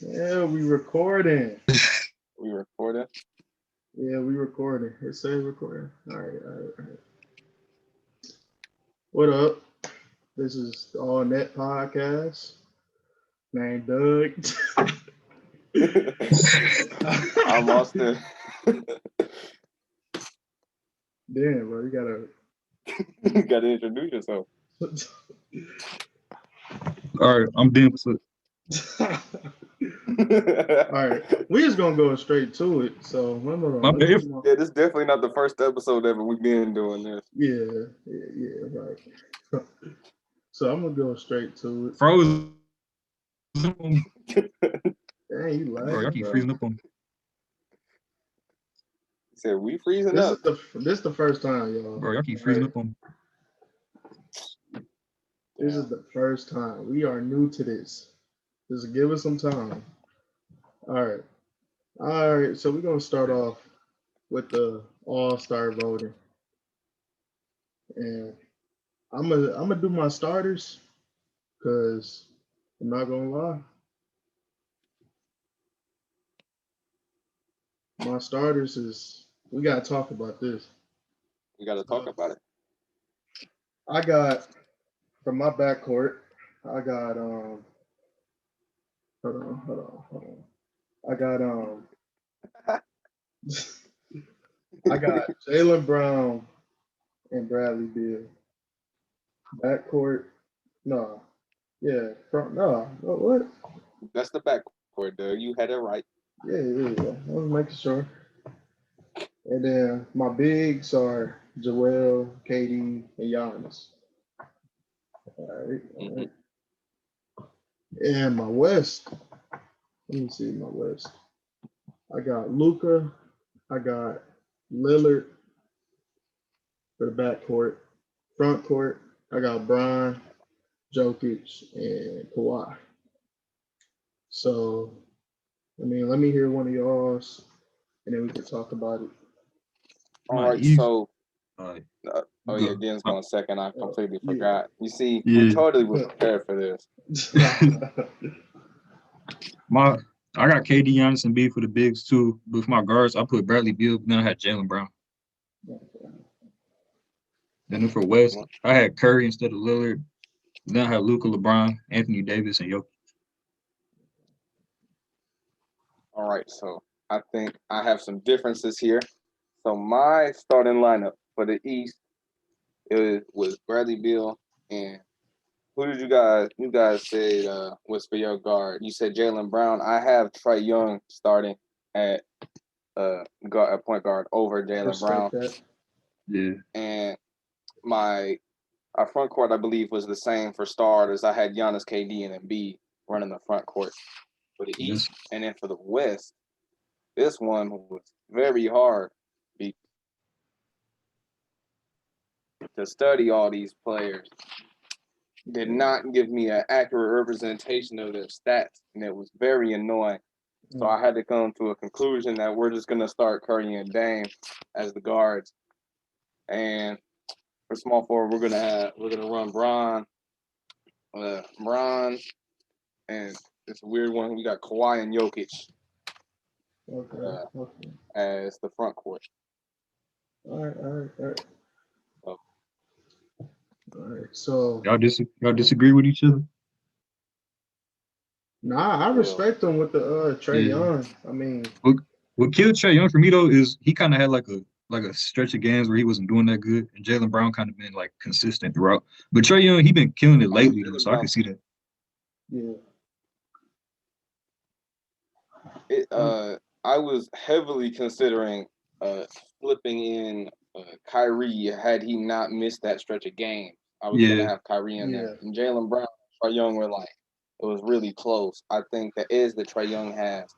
Yeah, we recording. We recording. Yeah, we recording. It says recording. All right. What up? This is the TheAllNetPodcast. Named Doug. I'm Austin. Damn, bro, you gotta. Got to introduce yourself. All right, I'm dealing with All right, we just gonna go straight to it. So hold my on. bad. Yeah, this is definitely not the first episode ever we've been doing this. Yeah, right. So I'm gonna go straight to it. Frozen. Dang, you Bro, y'all lagging, keep bro. freezing up on me. Said we freezing This up. is the first time, y'all. Bro, y'all keep All freezing right. up on me. This is the first time. We are new to this. Just give us some time. All right. All right. So we're gonna start off with the all-star voting. And I'm gonna do my starters because I'm not gonna lie. My starters is we gotta talk about this. We got to talk about it. I got from my backcourt, I got hold on. I got I got Jalen Brown and Bradley Beal. Backcourt, no. Yeah, front no. What? That's the backcourt, though. You had it right. Yeah. I was making sure. And then my bigs are Joel, KD, and Giannis. All right. And my West, let me see my West. I got Luca, I got Lillard for the backcourt. Front court, I got Brian, Jokic, and Kawhi. So, I mean, let me hear one of y'all's, and then we can talk about it. All My right, East. so. Uh, Oh, yeah, Den's going second. I completely forgot. You see, we Yeah. totally was prepared for this. I got KD, Giannis, and B for the bigs too. But for my guards, I put Bradley Beal. Then I had Jalen Brown. Then for West, I had Curry instead of Lillard. Then I had Luka, LeBron, Anthony Davis, and Jokic. All right, so I think I have some differences here. So my starting lineup for the East was Bradley Beal, and who did you guys said was for your guard? You said Jalen Brown. I have Trae Young starting at guard, at point guard over Jalen Brown. That. Yeah. And my our front court, I believe, was the same for starters. I had Giannis, KD, and Embiid running the front court for the East. And then for the West, this one was very hard to study all these players. Did not give me an accurate representation of their stats, and it was very annoying. So I had to come to a conclusion that we're just gonna start Curry and Dame as the guards, and for small forward we're gonna run Bron, and it's a weird one. We got Kawhi and Jokic as the front court. All right. So, All right. So y'all disagree with each other? nah, I respect them with the Trae Young. I mean, what killed Trae Young for me though is he kind of had like a stretch of games where he wasn't doing that good, and Jalen Brown kind of been like consistent throughout. But Trae Young, he been killing it lately though, so I can see that. Yeah. I was heavily considering flipping in Kyrie had he not missed that stretch of game. I was gonna have Kyrie in there, and Jalen Brown, Trae Young were like it was really close. I think the edge that Trae Young has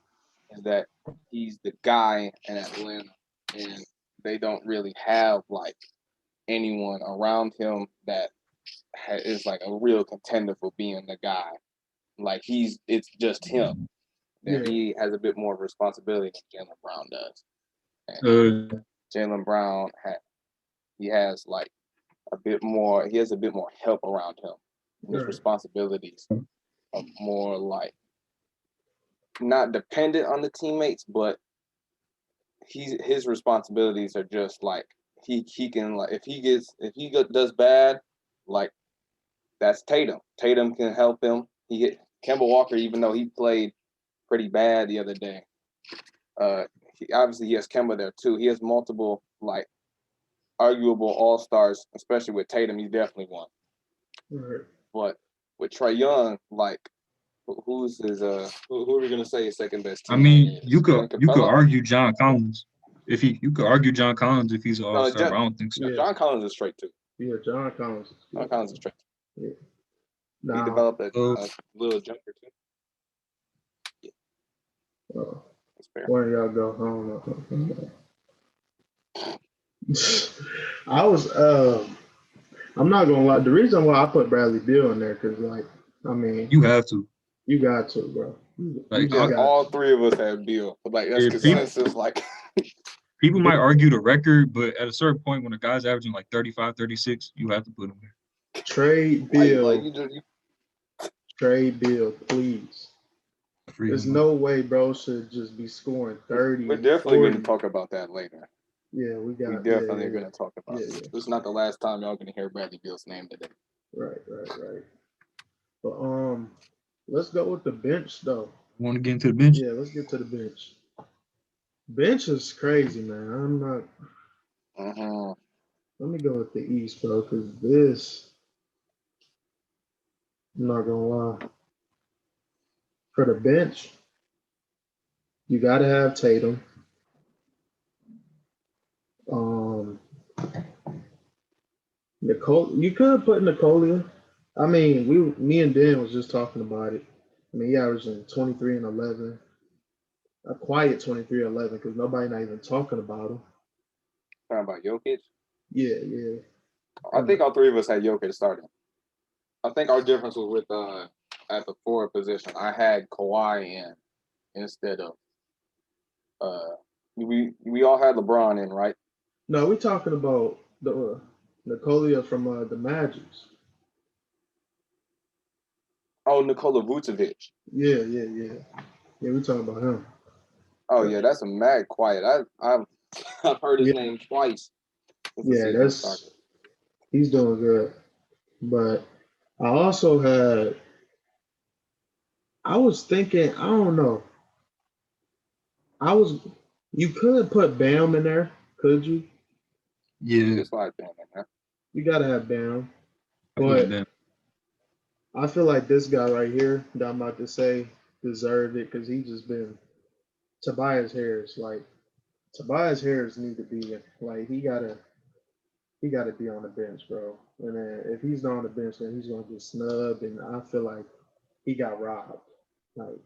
is that he's the guy in Atlanta, and they don't really have like anyone around him that is like a real contender for being the guy. Like it's just him. Then he has a bit more responsibility than Jalen Brown does. And Jalen Brown has like a bit more. He has a bit more help around him. And his responsibilities are more like not dependent on the teammates, but his responsibilities are just like he can, like, if he does bad, like, that's Tatum. Tatum can help him. Kemba Walker, even though he played pretty bad the other day. Obviously he has Kemba there too. He has multiple, like, arguable all-stars, especially with Tatum. He's definitely one. Right. But with Trae Young, like, who's his who are we gonna say his second best teammate? I mean, is? you could Capella? argue John Collins. You could argue John Collins if he's an No, all-star, but I don't think so. Yeah. John Collins is straight too. Yeah, John Collins. John Collins is straight. Yeah. He Now, developed a little jumper too. That's fair. where y'all go home? I was I'm not gonna lie. The reason why I put Bradley Beal in there, because, like, I mean, You have to. you got to, bro. Like, All three of us had Beal, but, like, that's Yeah, consensus. Like, people might argue the record, but at a certain point, when a guy's averaging like 35, 36, you have to put him there. Trade Beal. like Trade Beal, please. There's no way bro should just be scoring 30. We're definitely going to 40. talk about that later. Yeah, we definitely are going to talk about it. Yeah. This is not the last time y'all going to hear Bradley Beal's name today. Right. But let's go with the bench though. Want to get into the bench? Yeah, let's get to the bench. Bench is crazy, man. I'm not. Let me go with the East, bro, because this, I'm not gonna lie. For the bench, you gotta have Tatum. Nicole, you could put Nicolia. I mean, me and Dan was just talking about it. I mean, he averaging 23 and 11. A quiet 23 and 11 because nobody not even talking about him. Talking about Jokic? Yeah. I think all three of us had Jokic starting. I think our difference was with at the forward position. I had Kawhi in instead of we all had LeBron in, right? No, we're talking about the Nicolia from the Magics. Oh, Nikola Vucevic. Yeah, we're talking about him. Oh yeah, that's a mad quiet. I've heard his name twice. Yeah, he's doing good. But I also I was thinking, I don't know. You could put Bam in there, could you? Yeah. Just like Bam in there. You gotta have Bam. But I feel like this guy right here that I'm about to say deserved it because he just been Tobias Harris. Like, Tobias Harris need to be like he gotta be on the bench, bro. And then if he's not on the bench, then he's gonna get snubbed, and I feel like he got robbed. Like,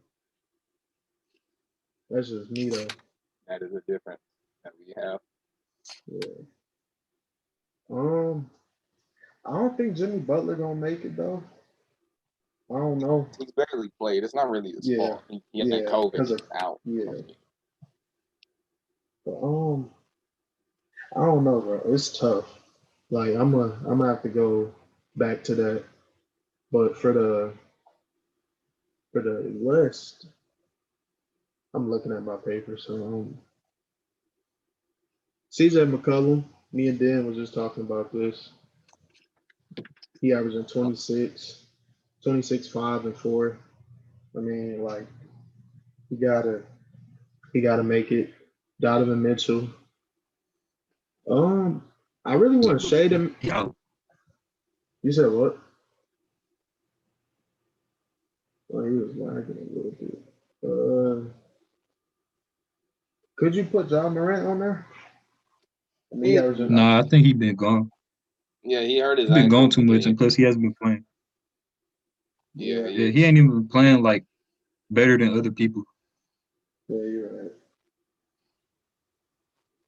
that's just me though. That is a difference that we have. Yeah. I don't think Jimmy Butler gonna make it though. I don't know. He's barely played. It's not really his fault. He had that COVID out. Yeah. But I don't know, bro. It's tough. Like, I'm gonna have to go back to that. But for the West, I'm looking at my paper. So CJ McCollum, me and Dan was just talking about this. He averaging 26, 5 and 4. I mean, like, he gotta make it. Donovan Mitchell. I really want to shade him. You said what? Well, he was lagging a little bit. Could you put John Morant on there? I mean, I think he's been gone. Yeah, he hurt his He's been ankle. gone too much, and plus he hasn't been playing. Yeah, he ain't even been playing like better than other people. Yeah, you're right.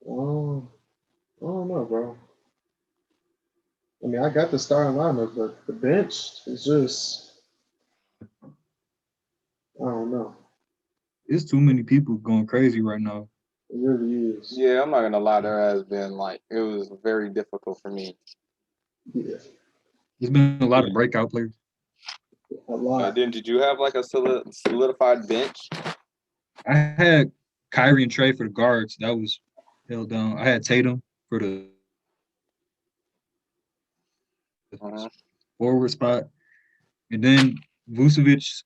I don't know, bro. I mean, I got the starting lineup, but the bench is just, I don't know. It's too many people going crazy right now. It really is. Yeah, I'm not gonna lie. There has been it was very difficult for me. Yeah. There's been a lot of breakout players. A lot. Did you have like a solidified bench? I had Kyrie and Trey for the guards. That was held down. I had Tatum for the Uh-huh. forward spot, and then Vucevic.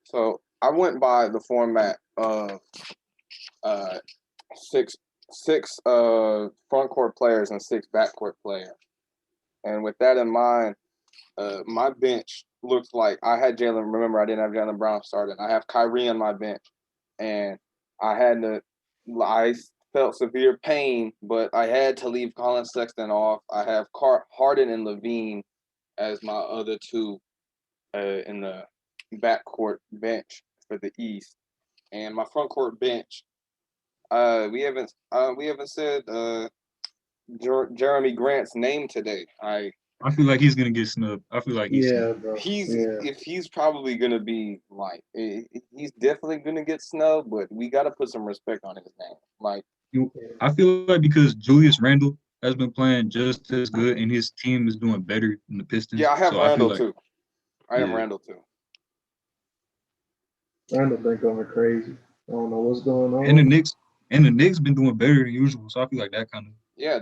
So I went by the format of uh six front court players and six backcourt players. And with that in mind, my bench looks like I had Jalen. Remember, I didn't have Jalen Brown starting. I have Kyrie on my bench, and I had to. I felt severe pain, but I had to leave Colin Sexton off. I have Harden and Levine as my other two in the backcourt bench for the East, and my front court bench. We haven't said Jeremy Grant's name today. I feel like he's gonna get snubbed. I feel like he's Yeah, bro. He's probably gonna be like he's definitely gonna get snubbed, but we gotta put some respect on his name. Like I feel like because Julius Randle has been playing just as good and his team is doing better than the Pistons. Yeah, I have so Randall I feel like, too. I have Randall too. Randall been going crazy. I don't know what's going on. And the Knicks been doing better than usual. So I feel like that kind of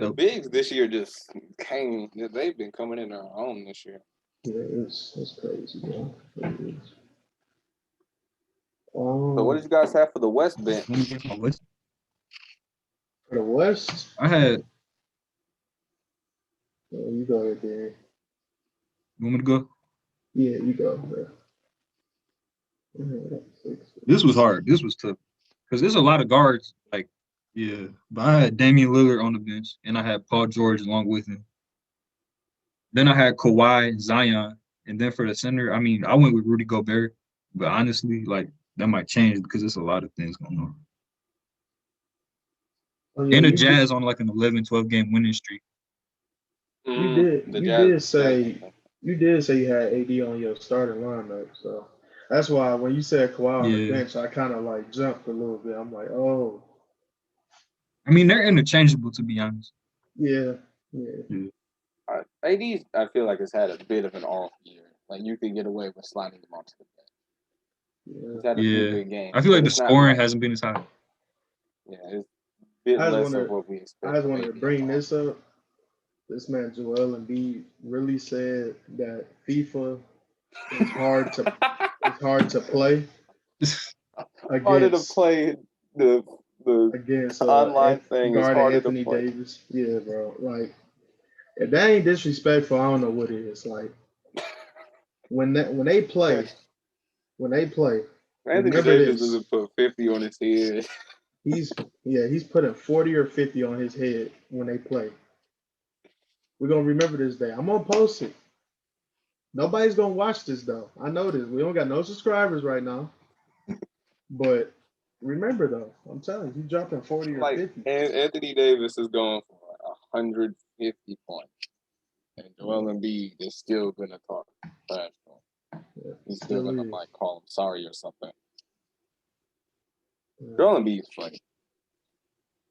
the bigs this year just came. They've been coming in their own this year. Yeah, it's crazy, bro. It is. So what did you guys have for the West bench? For the West, I had. you go ahead, Dan. You want me to go? Yeah, you go, bro. This was hard. This was tough because there's a lot of guards. Like, yeah, but I had Damian Lillard on the bench and I had Paul George along with him. Then I had Kawhi, Zion, and then for the center, I mean, I went with Rudy Gobert. But honestly, like that might change because there's a lot of things going on. Oh, yeah, And the Jazz on like an 11, 12 game winning streak. You did say you had AD on your starting lineup, so that's why when you said Kawhi on the bench, I kind of like jumped a little bit. I'm like, oh. I mean, they're interchangeable to be honest. Yeah. AD, I feel like has had a bit of an off year. Like you could get away with sliding him onto the bench. He's had a few good games. I feel like the scoring hasn't been as high. Yeah, it's a bit less of what we expect. I just wanted to bring this up. This man Joel Embiid really said that FIFA is hard to play. Harder to play the against online thing is harder Anthony to play. Davis. Yeah, bro. Like if that ain't disrespectful, I don't know what it is. Like when they play. Anthony Davis doesn't put 50 on his head. He's putting 40 or 50 on his head when they play. We're gonna remember this day. I'm gonna post it. Nobody's gonna watch this though. I know this. We don't got no subscribers right now. But remember though, I'm telling you, he's dropping 40 or 50. And Anthony Davis is going for 150 points. And Joel Embiid is still gonna talk trash. Yeah, he's still gonna like call him sorry or something. Yeah. Joel Embiid is funny.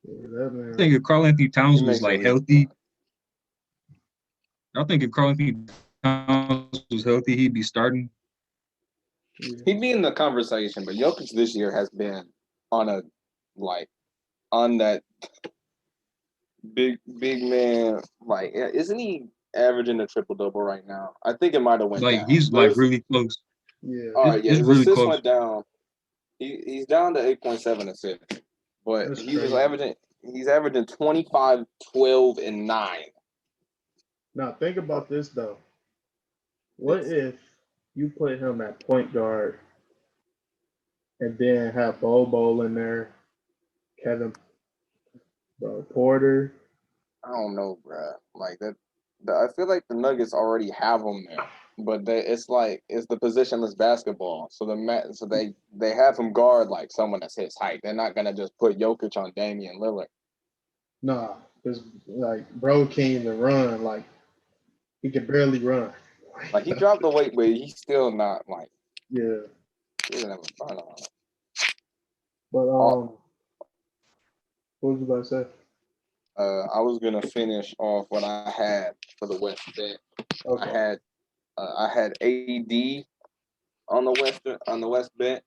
I think if Karl Anthony Towns was like healthy, I think if Karl Anthony Towns was healthy, he'd be starting. He'd be in the conversation, but Jokic this year has been on that big man. Like, isn't he averaging a triple double right now? I think it might have went down. He's like really close. Yeah. All right. Yeah. His really assists close. went down. He's down to 8.7 assists, but he's averaging 25, 12, and 9. Now think about this though. What if you put him at point guard and then have Bobo in there, Kevin Porter? I don't know, bro. Like that. I feel like the Nuggets already have him there, but it's the positionless basketball. So they have him guard like someone that's his height. They're not gonna just put Jokic on Damian Lillard. Nah, because like bro can't even run. Like he can barely run. Like he dropped the weight, but he's still not like. Yeah. He doesn't have a burn on it. But what was you about to say? I was gonna finish off what I had for the West bet. Okay. I had AD on the West bench,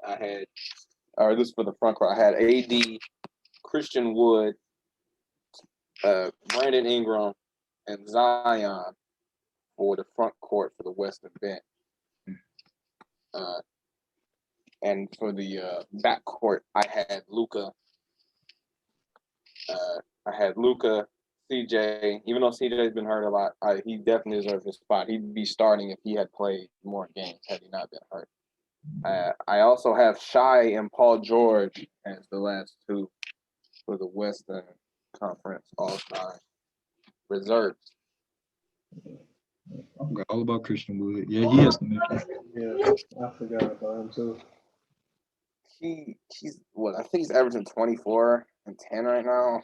I had, or this is for the front court, I had AD, Christian Wood, Brandon Ingram, and Zion for the front court for the Western bench. And for the back court, I had Luka. CJ. Even though CJ's been hurt a lot, he definitely deserves his spot. He'd be starting if he had played more games had he not been hurt. I also have Shai and Paul George as the last two for the Western Conference All-Star reserves. I forgot all about Christian Wood. Yeah, he has to make it. Yeah, I forgot about him too. He's what I think he's averaging 24 and 10 right now.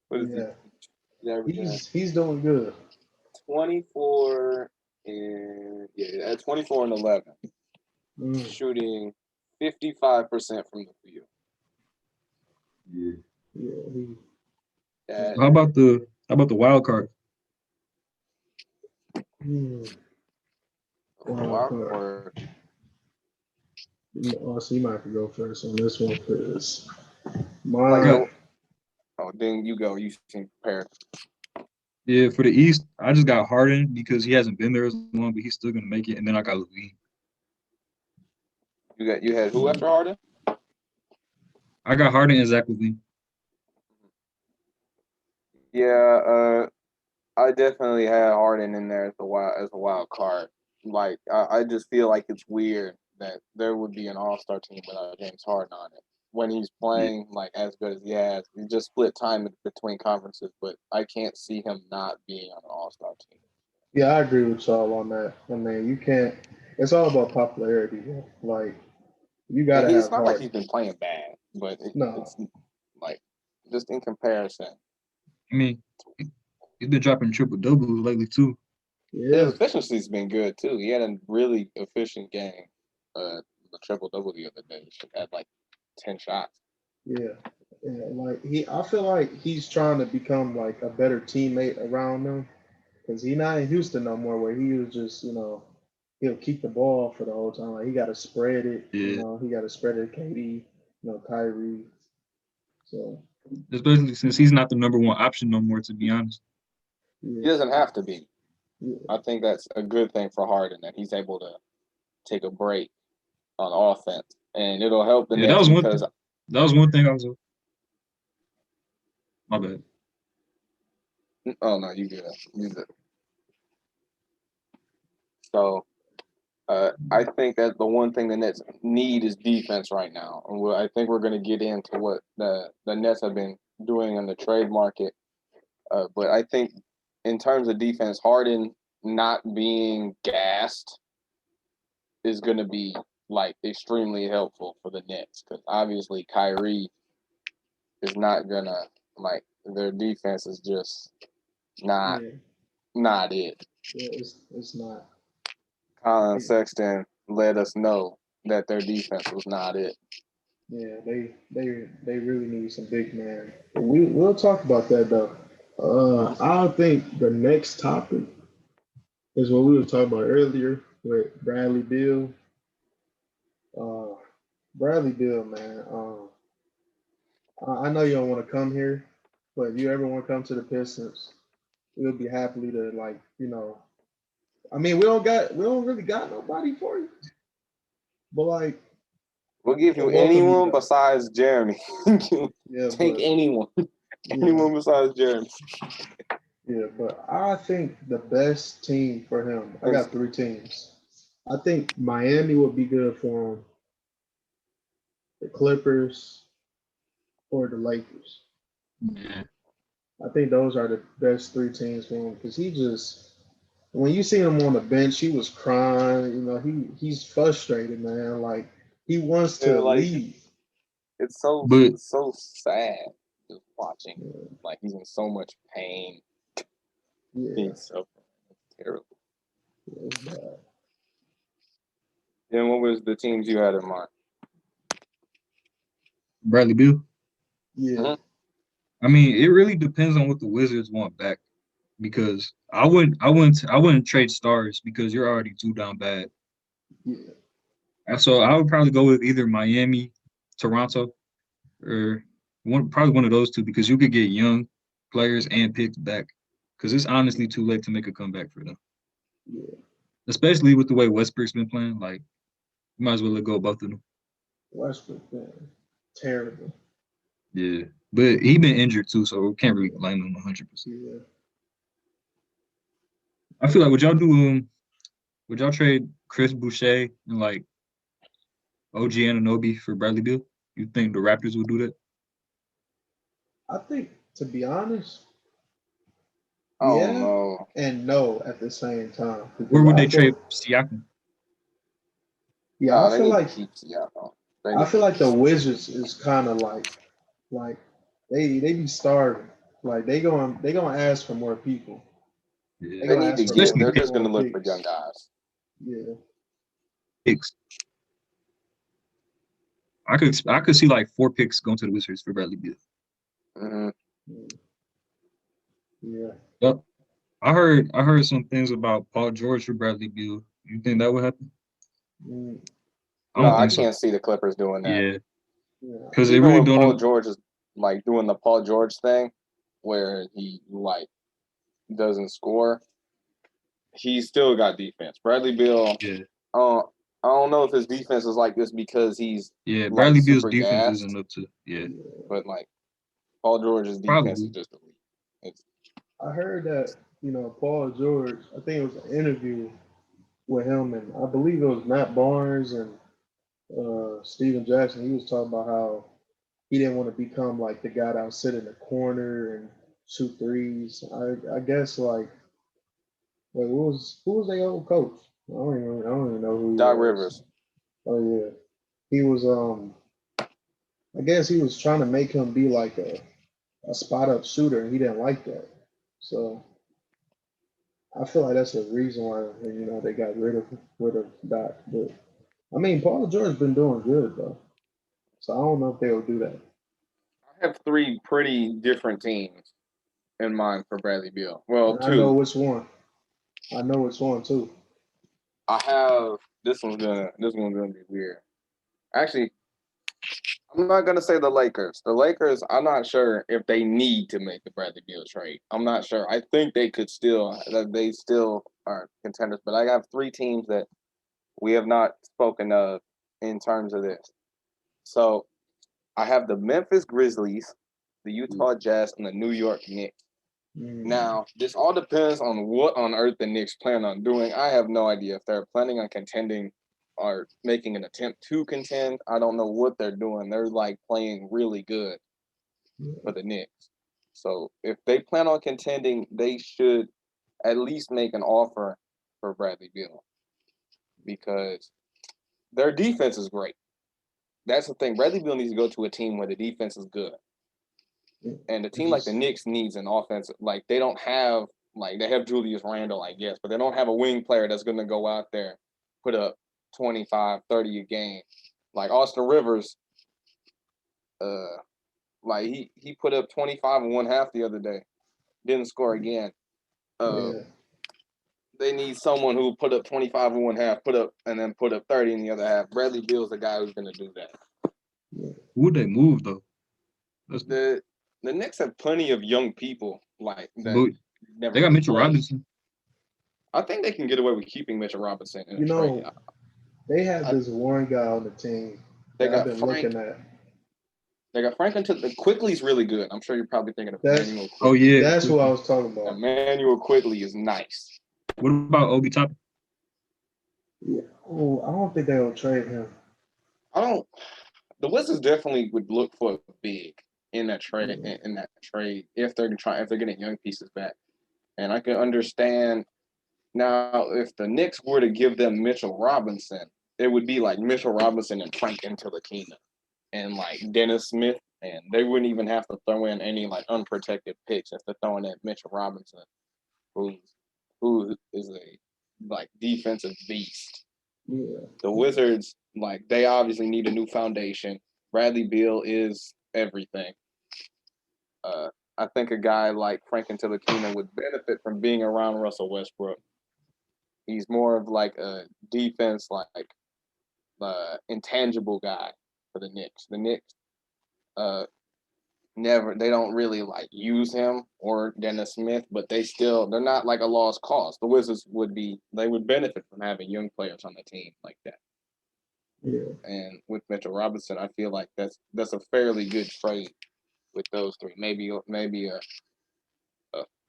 What is he? He's doing good. 24 and 11, shooting 55% from the field. How about the wild card? Wild card. So you might have to go first on this one because then you go. You seem prepared. Yeah, for the East, I just got Harden because he hasn't been there as long, but he's still gonna make it. And then I got Levine. You had who after Harden? I got Harden and Zach Levine. Yeah, I definitely had Harden in there as a wild card. Like I just feel like it's weird that there would be an All-Star team without James Harden on it when he's playing like as good as he has. He just split time between conferences, but I can't see him not being on an All-Star team. Yeah, I agree with y'all on that. I mean, you can't. It's all about popularity. Like you gotta have. It's not like he's been playing bad, but it's like just in comparison. I mean, he's been dropping triple doubles lately too. Yeah, his efficiency's been good too. He had a really efficient game. The triple double the other day. He had like 10 shots. Yeah, like I feel like he's trying to become like a better teammate around them because he's not in Houston no more, where he was just he'll keep the ball for the whole time. Like he got to spread it. Yeah. He got to spread it. KD, Kyrie. So especially since he's not the number one option no more, to be honest. Yeah. He doesn't have to be. Yeah. I think that's a good thing for Harden that he's able to take a break on offense, and it'll help the Nets that was one thing I was. My bad. Oh no, you good. You good. So, I think that the one thing the Nets need is defense right now, and I think we're going to get into what the Nets have been doing in the trade market. But I think in terms of defense, Harden not being gassed is going to be like extremely helpful for the Nets because obviously Kyrie is not gonna their defense is just not it. Yeah, it's not. Colin Sexton let us know that their defense was not it. Yeah, they really need some big man. We'll talk about that though. I think the next topic is what we were talking about earlier with Bradley Beal. Bradley Beal, man. I know you don't want to come here, but if you ever want to come to the Pistons, we'll be happily to I mean, we don't really got nobody for you, but we'll give you anyone besides Jeremy. Take anyone besides Jeremy. Yeah, but I think the best team for him, I got 3 teams. I think Miami would be good for him, the Clippers, or the Lakers. Yeah. I think those are the best 3 teams for him because when you see him on the bench, he was crying. He's frustrated, man. Like he wants to leave. It's so sad just watching. Yeah. Like he's in so much pain. Yeah. He's so terrible. Yeah, it's bad. Then what was the teams you had in mind? Bradley Beal? Yeah. Mm-hmm. I mean, it really depends on what the Wizards want back. Because I wouldn't trade stars because you're already too down bad. Yeah. And so I would probably go with either Miami, Toronto, or probably one of those two because you could get young players and picks back. Because it's honestly too late to make a comeback for them. Yeah. Especially with the way Westbrook's been playing. Like, you might as well let go of both of them. Westbrook, man, terrible. Yeah. But he been injured too, so we can't really blame him 100%. Yeah. I feel like would y'all trade Chris Boucher and like OG Anunoby for Bradley Beal? You think the Raptors would do that? I think, to be honest, I don't yeah know. and no at the same time. Where Because would I they trade feel, Siakam? yeah, Nah, they need to keep Siakam. I feel like the Wizards is kind of like they be starving. Like they gonna ask for more people. Yeah. They They gonna need to ask for get. Especially They're more just picks. gonna more look for young picks. guys. Yeah. Picks. I could see like 4 picks going to the Wizards for Bradley Beal. Mm-hmm. Yeah. Yep. I heard some things about Paul George for Bradley Beal. You think that would happen? Mm, I No, don't I think so. can't see the Clippers doing that. Yeah, yeah. because they Even really when Paul don't. George is like doing the Paul George thing, where he like doesn't score, he's still got defense. Bradley Beal, Yeah, uh, I don't know if his defense is like this because he's yeah. like Bradley Beal's super defense gassed, isn't up to. Yeah, but like Paul George's defense is probably. just elite. It's, I heard that, Paul George, I think it was an interview with him, and I believe it was Matt Barnes and Steven Jackson. He was talking about how he didn't want to become like the guy that would sit in the corner and shoot threes. I guess like, wait, who was their old coach? I don't even know who he Doc was. Rivers. Oh yeah, he was I guess he was trying to make him be like a spot up shooter, and he didn't like that. So I feel like that's the reason why they got rid of Doc. But I mean, Paul George's been doing good though, so I don't know if they'll do that. I have 3 pretty different teams in mind for Bradley Beal. Well, And I know 2. which one. I know which one too. I have this one's gonna be weird. Actually, I'm not gonna say the Lakers. The Lakers, I'm not sure if they need to make the Bradley Beal trade. I'm not sure. I think they still are contenders. But I have 3 teams that we have not spoken of in terms of this. So I have the Memphis Grizzlies, the Utah Jazz, and the New York Knicks. Now, this all depends on what on earth the Knicks plan on doing. I have no idea if they're planning on contending or making an attempt to contend. I don't know what they're doing. They're like playing really good for the Knicks. So if they plan on contending, they should at least make an offer for Bradley Beal because their defense is great. That's the thing. Bradley Beal needs to go to a team where the defense is good. And a team like the Knicks needs an offense. Like they don't have they have Julius Randle, I guess, but they don't have a wing player that's going to go out there, put up 25, 30 a game. Like Austin Rivers, like he put up 25 and 1/2 the other day, didn't score again. Yeah. They need someone who put up 25 and 1/2, put up 30 in the other half. Bradley Beal's the guy who's going to do that. Who would they move though? The Knicks have plenty of young people like that But never they got really Mitchell played. Robinson. I think they can get away with keeping Mitchell Robinson in a You trade. know, they have this one guy on the team They that I've got been Frank. looking at. They got Frank until the Quickly's really good. I'm sure you're probably thinking of That's Emmanuel Oh Quickly. yeah. that's who I was talking about. Emmanuel Quickly is nice. What about Obi Toppin? Yeah. Oh, I don't think they'll trade him. The Wizards definitely would look for big in that trade. In that trade, if they're getting young pieces back, and I can understand now if the Knicks were to give them Mitchell Robinson, it would be like Mitchell Robinson and Frank Ntilikina and like Dennis Smith, and they wouldn't even have to throw in any like unprotected picks if they're throwing in Mitchell Robinson, who is a like defensive beast. Yeah. The Wizards, like they obviously need a new foundation. Bradley Beal is everything. I think a guy like Frank Ntilikina would benefit from being around Russell Westbrook. He's more of like a defense, like intangible guy for the Knicks. The Knicks never they don't really like use him or Dennis Smith, but they're not like a lost cause. The Wizards they would benefit from having young players on the team like that. Yeah. And with Mitchell Robinson, I feel like that's a fairly good trade with those three. Maybe a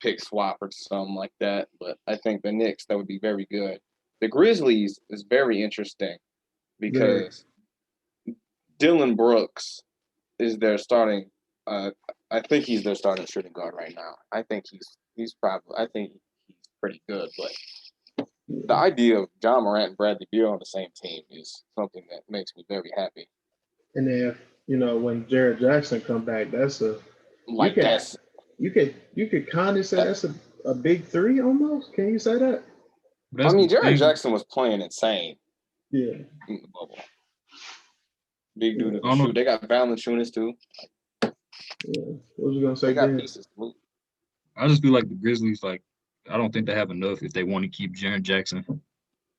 pick swap or something like that. But I think the Knicks, that would be very good. The Grizzlies is very interesting Very. because Dylan Brooks is their starting. I think he's their starting shooting guard right now. I think he's pretty good. But the idea of John Morant and Bradley Beal on the same team is something that makes me very happy. And then when Jared Jackson come back, that's a Like you could kind of say that's a big three almost. Can you say that? I mean, Jared Jackson was playing insane. Yeah. In the bubble. Big dude I who can don't know. shoot. They got Valanciunas too. Yeah. What was you gonna say? They got Dan? pieces. I just feel like the Grizzlies, like, I don't think they have enough if they want to keep Jaren Jackson.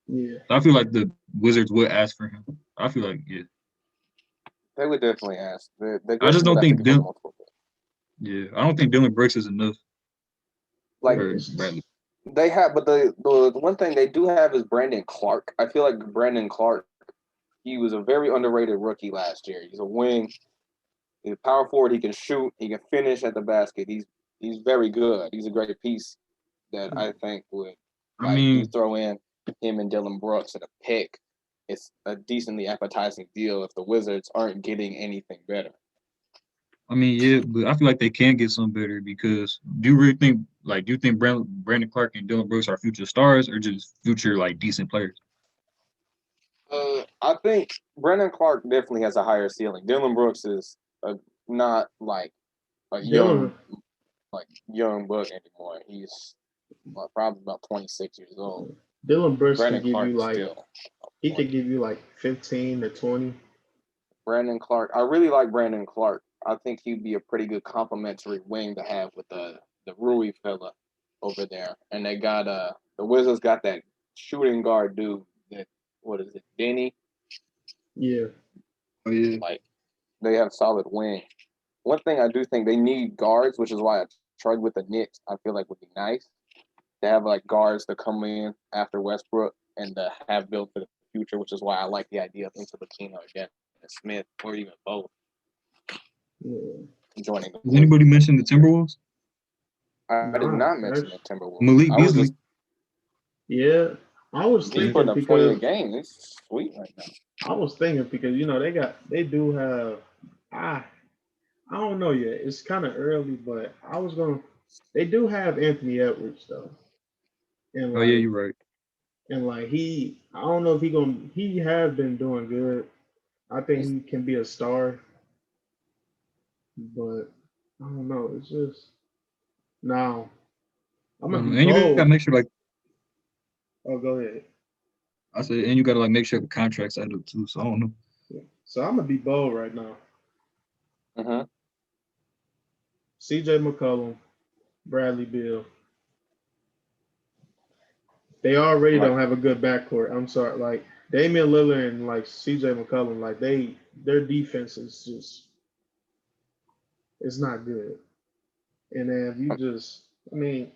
Yeah. I feel like the Wizards would ask for him. I feel like, yeah. They would definitely ask. The I just Grizzlies don't would have to think give them multiple picks. Yeah, I don't think Dylan Brooks is enough Like for Bradley. they have, but the one thing they do have is Brandon Clark. I feel like Brandon Clark, he was a very underrated rookie last year. He's a wing. He's a power forward. He can shoot. He can finish at the basket. He's very good. He's a great piece that I think would, I like, you mean, throw in him and Dylan Brooks at a pick. It's a decently appetizing deal if the Wizards aren't getting anything better. yeah, but I feel like they can get some better because do you really think, do you think Brandon Clark and Dylan Brooks are future stars or just future, decent players? I think Brandon Clark definitely has a higher ceiling. Dylan Brooks is not like a Dylan. young buck anymore. He's probably about 26 years old. Dylan Brooks Brandon can give Clark you he could give you 15 to 20. Brandon Clark. I really like Brandon Clark. I think he'd be a pretty good complimentary wing to have with the Rui fella over there. And they got the Wizards got that shooting guard dude that, what is it, Denny? Yeah. Oh yeah. Like, they have solid wing. One thing I do think they need guards, which is why I tried with the Knicks. I feel like would be nice to have guards to come in after Westbrook and to have built for the future, which is why I like the idea of Ntilikina or Dennis Smith or even both joining the Does anybody mention the Timberwolves? I did not mention the Timberwolves. Malik Beasley. Yeah, I was He's thinking putting up 20 a because game. It's sweet right now. I was thinking because they do have I don't know yet. It's kind of early, but they do have Anthony Edwards though, and Oh yeah, you're right. and I don't know if he have been doing good. I think he can be a star, but I don't know. It's just now I'm gonna be And you bold. gotta make sure Oh, go ahead. I said, and you gotta make sure the contract's out of too. So I don't know. Yeah. So I'm gonna be bold right now. CJ McCollum, Bradley Beal. They already don't have a good backcourt. I'm sorry. Damian Lillard and CJ McCollum, their defense is just it's not good. And then if you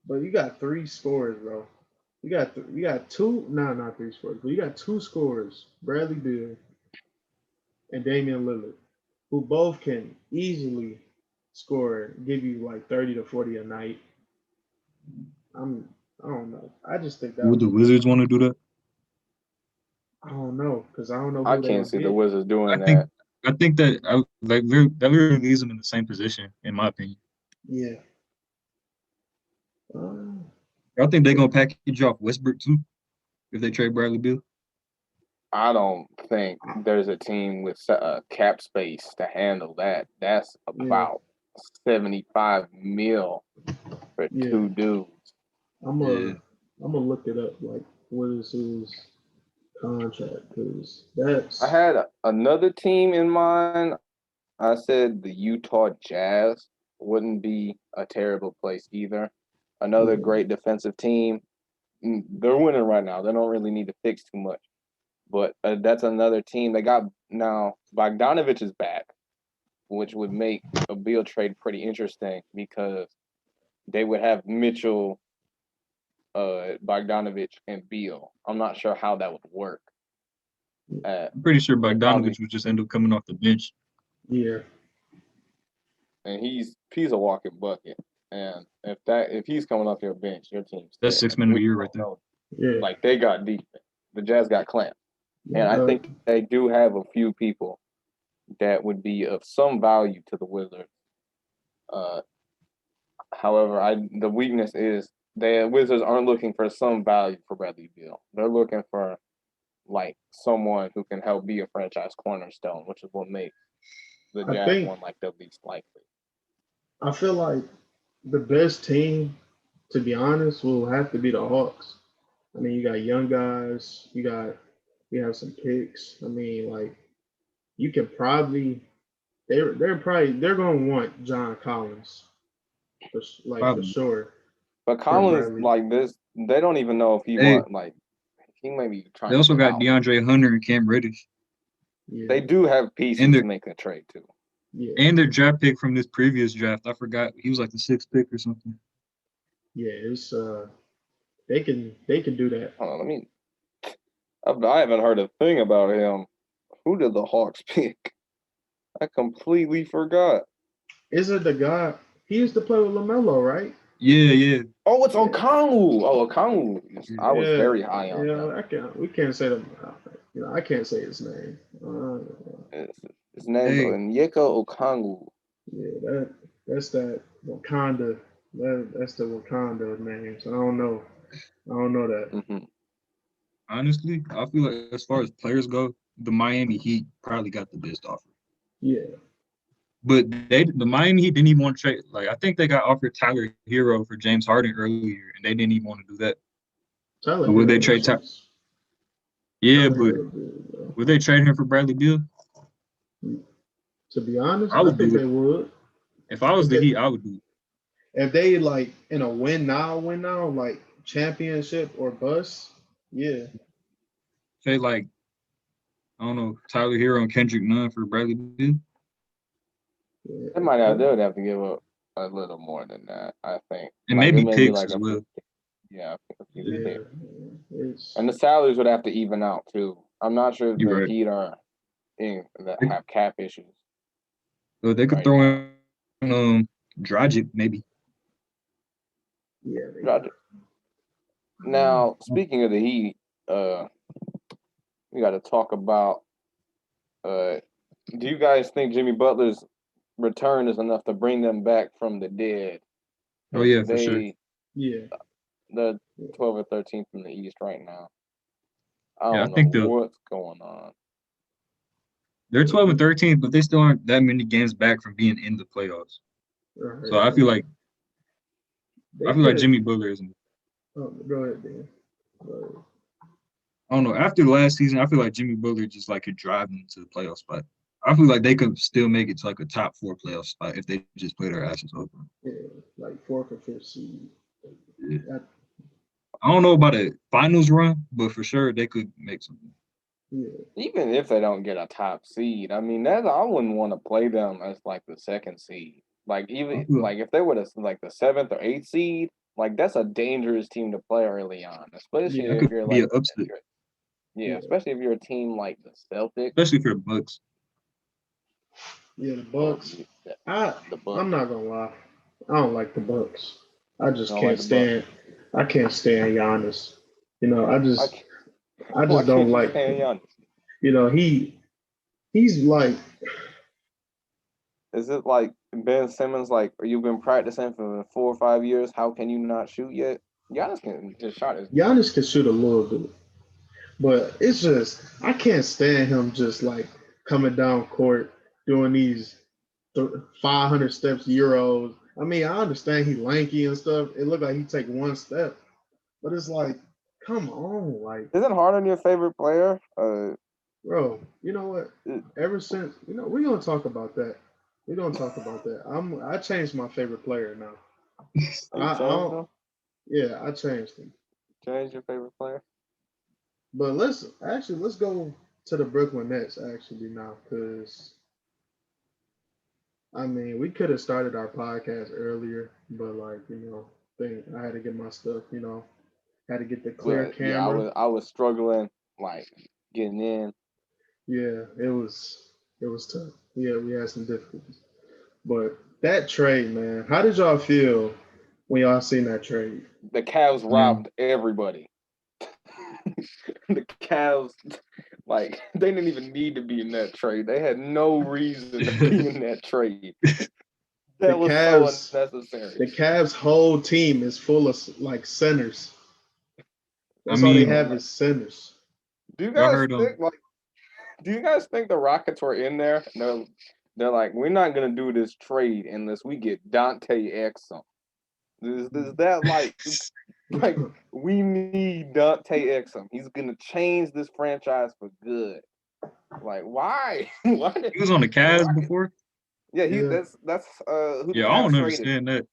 but you got three scorers, bro. You got two, not three scorers, but you got two scorers, Bradley Beal and Damian Lillard, who both can easily score, give you 30 to 40 a night. I don't know. I just think that would the Wizards want to do that? I don't know because I don't know. I can't see the Wizards doing that. I think that that really leaves them in the same position, in my opinion. Yeah. I think they're gonna package off Westbrook too if they trade Bradley Beal. I don't think there's a team with cap space to handle that. That's about $75 million for two dudes. I'm gonna look it up. What is his contract? Because that's. I had another team in mind. I said the Utah Jazz wouldn't be a terrible place either. Another great defensive team. they're winning right now. They don't really need to fix too much. But that's another team. They got now Bogdanovich is back, which would make a Beal trade pretty interesting because they would have Mitchell, Bogdanovich, and Beal. I'm not sure how that would work. I'm pretty sure Bogdanovich would just end up coming off the bench. Yeah. And he's a walking bucket. And if he's coming off your bench, your team's That's dead. 6 men a year right there. Yeah. Like they got defense. The Jazz got clamped. And I think they do have a few people that would be of some value to the Wizards. However, the weakness is the Wizards aren't looking for some value for Bradley Beal. They're looking for like someone who can help be a franchise cornerstone, which is what makes the Jazz one like the least likely. I feel like the best team, to be honest, will have to be the Hawks. I mean, you got young guys. You have some picks. I mean, like you can probably they're gonna want John Collins for sure. But Collins like this, they don't even know if he he may be trying. They also got DeAndre Hunter and Cam Reddish. Yeah. They do have pieces to make a trade too. Yeah. And their draft pick from this previous draft, I forgot, he was like the 6th pick or something. Yeah, it's they can do that. Hold on, I haven't heard a thing about him. Who did the Hawks pick? I completely forgot. Is it the guy? He used to play with LaMelo, right? Yeah. Oh, it's Okongwu. Oh, Okongwu. I was very high on him. We can't say that. I can't say his name. His name is Onyeka Okongwu. Yeah, that's that Wakanda. That's the Wakanda name. So I don't know that. Mm-hmm. Honestly, I feel like as far as players go, the Miami Heat probably got the best offer. Yeah. But the Miami Heat didn't even want to trade. Like I think they got offered Tyler Hero for James Harden earlier, and they didn't even want to do that. Tyler would they trade Tyler? Yeah, but would they trade him for Bradley Beal? To be honest, I think they would. If I was the Heat, I would do it. If they like in a win now, like championship or bust, yeah. Say like, I don't know, Tyler Hero and Kendrick Nunn for Bradley Beal. Yeah. They would have to give up a little more than that, I think. And maybe picks as well. Yeah, and the salaries would have to even out too. I'm not sure if the Heat are have cap issues. So they could throw in Dragic maybe. Yeah. Dragic. Now, speaking of the Heat, we got to talk about. Do you guys think Jimmy Butler's return is enough to bring them back from the dead? Oh yeah, for sure. Yeah. They're 12 or 13 from the East right now. I don't know what's going on. They're 12 and 13, but they still aren't that many games back from being in the playoffs. Right. So I feel like Jimmy Butler isn't. Oh, go ahead, Dan. I don't know. After the last season, I feel like Jimmy Butler just like could drive them to the playoff spot. I feel like they could still make it to like a top 4 playoff spot if they just play their asses off. Yeah, like 4th or 5th seed. Yeah. I don't know about a finals run, but for sure they could make something. Yeah. Even if they don't get a top seed, I mean, I wouldn't want to play them as like the 2nd seed. Like like if they were like the 7th or 8th seed, like that's a dangerous team to play early on, especially if you're like especially if you're a team like the Celtics, especially for the Bucks. Yeah, the Bucks. I'm not gonna lie, I don't like the Bucks. I just can't stand. I can't stand Giannis. I just don't like him. He's like. Is it like Ben Simmons? Like, you've been practicing for 4 or 5 years. How can you not shoot yet? Giannis can just shot his. Giannis can shoot a little bit, but it's just I can't stand him just like coming down court doing these 500 steps euros. I mean, I understand he's lanky and stuff. It looked like he take one step, but it's like, come on, like. Isn't Harden your favorite player? Bro, you know what? Ever since we're gonna talk about that. We're gonna talk about that. I changed my favorite player now. I changed him. change your favorite player? But let's go to the Brooklyn Nets actually now, because I mean we could have started our podcast earlier, but like I had to get my stuff, had to get the clear Yeah, camera. I was struggling like getting in. Yeah, it was tough. Yeah, we had some difficulties. But that trade, man, how did y'all feel when y'all seen that trade? The Cavs robbed everybody. The Cavs, like, they didn't even need to be in that trade. They had no reason to be in that trade. That was so unnecessary. The Cavs' whole team is full of like centers. That's all they have is centers. Do you guys think the Rockets were in there? They're like, we're not gonna do this trade unless we get Dante Exum. Is that like we need Dante Exum? He's gonna change this franchise for good. Like, why? Why he was on the Cavs before? Yeah, that's who the I Cavs don't traded. understand that.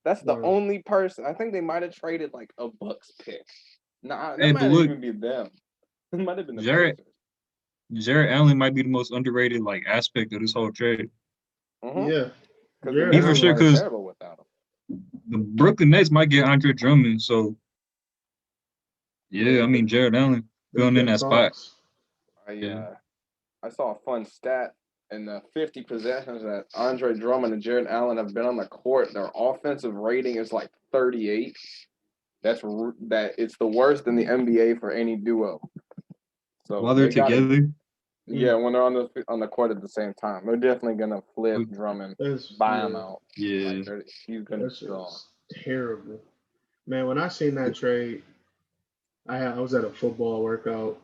That's the only person. I think they might have traded like a Bucks pick. Nah, that Hey, might even be them. It might have been the Pacers. Jarrett Allen might be the most underrated like aspect of this whole trade. Yeah, be for sure, because the Brooklyn Nets might get Andre Drummond. So yeah, I mean Jarrett Allen filling in that spot. I saw a fun stat. In the 50 possessions that Andre Drummond and Jarrett Allen have been on the court, their offensive rating is like 38. It's the worst in the NBA for any duo. So while they're together. Yeah, when they're on the court at the same time, they're definitely gonna flip Drummond, buy him out. Yeah, he's gonna be strong. Terrible, man. When I seen that trade, I was at a football workout.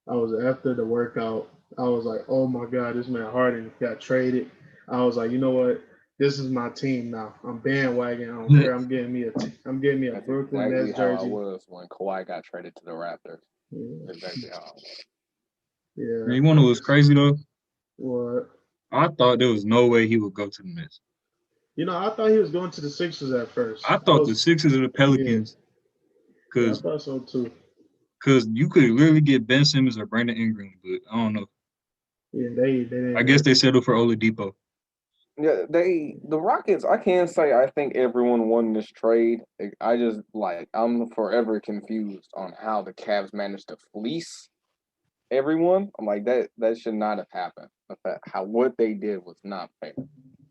I was after the workout. I was like, oh my God, this man Harden got traded. I was like, you know what? This is my team now. I'm bandwagon. I don't care. I'm getting me a Brooklyn Nets jersey. How I was when Kawhi got traded to the Raptors. Yeah. Exactly how I was. Yeah. You want to know what's crazy though? What? I thought there was no way he would go to the Nets. I thought he was going to the Sixers at first. I thought the Sixers or the Pelicans. Yeah, I thought so too. Because you could literally get Ben Simmons or Brandon Ingram, but I don't know. Yeah, they didn't. I guess they settled for Oladipo. Yeah, the Rockets, I can't say I think everyone won this trade. I just I'm forever confused on how the Cavs managed to fleece everyone. I'm like that should not have happened. What they did was not fair.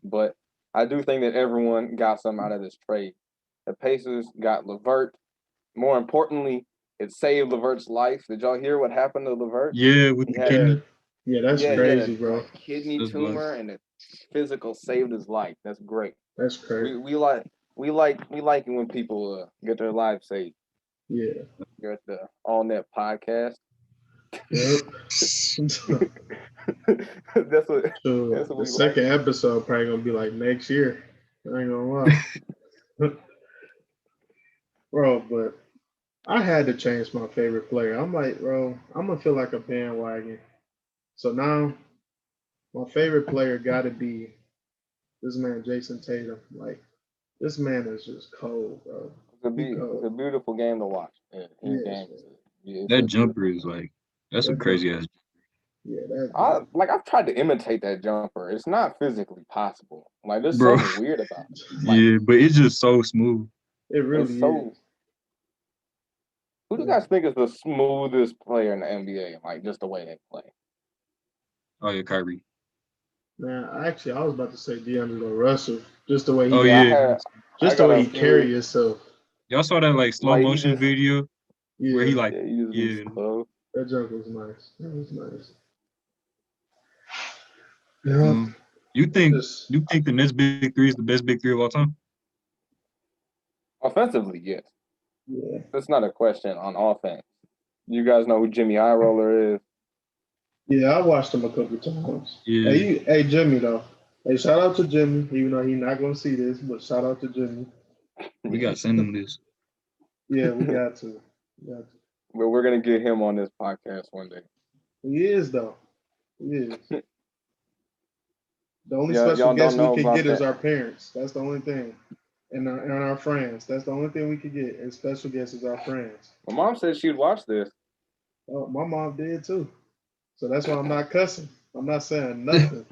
But I do think that everyone got some out of this trade. The Pacers got LeVert. More importantly, it saved LeVert's life. Did y'all hear what happened to LeVert? Yeah, with the kidney. Yeah, that's crazy, bro. Kidney tumor and the physical saved his life. That's great. That's crazy. We like it when people get their lives saved. Yeah. You're at the TheAllNetPodcast. Yep. That's what the second episode probably gonna be like next year. I ain't gonna lie. Bro, but I had to change my favorite player. I'm like, bro, I'm gonna feel like a bandwagon. So now my favorite player gotta be this man, Jason Tatum. Like, this man is just cold, bro. It's a beautiful game to watch. That jumper is that's a crazy ass. Yeah, I've tried to imitate that jumper. It's not physically possible. Like, there's something weird about it. Yeah, but it's just so smooth. It really is. Who do you guys think is the smoothest player in the NBA? Like, just the way they play. Oh yeah, Kyrie. Man, actually, I was about to say D'Angelo Russell. Just the way he, the way he carry himself. Y'all saw that slow motion video where he that jump was nice. That was nice. Yeah. You think the Nets big three is the best big three of all time? Offensively, yes. Yeah. That's not a question on offense. You guys know who Jimmy Eyeroller is? Yeah, I watched him a couple times. Yeah. Hey, Jimmy, though. Hey, shout out to Jimmy, even though he's not going to see this, but shout out to Jimmy. We got to send him this. Yeah, we got to. But we're going to get him on this podcast one day. He is, though. He is. The only special guest we can get is our parents. That's the only thing. and our friends. That's the only thing we could get as special guests is our friends. My mom said she'd watch this. Oh, my mom did too. So that's why I'm not cussing. I'm not saying nothing.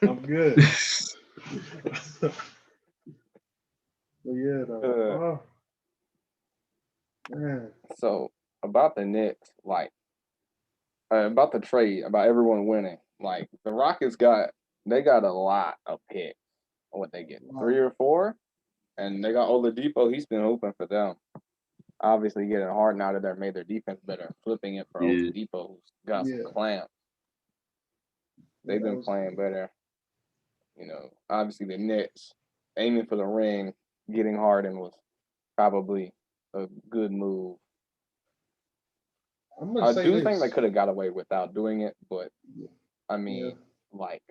I'm good. But yeah, though. Oh man. So about the Knicks, like about the trade, about everyone winning, like the Rockets got a lot of picks. What they get, 3 or 4, and they got Oladipo. He's been hooping for them. Obviously, getting hard now that they made their defense better, flipping it for Oladipo, who's got some clamps. They've been playing better. You know, obviously the Knicks aiming for the ring, getting Harden was probably a good move. I do think they could have got away without doing it, but I mean, like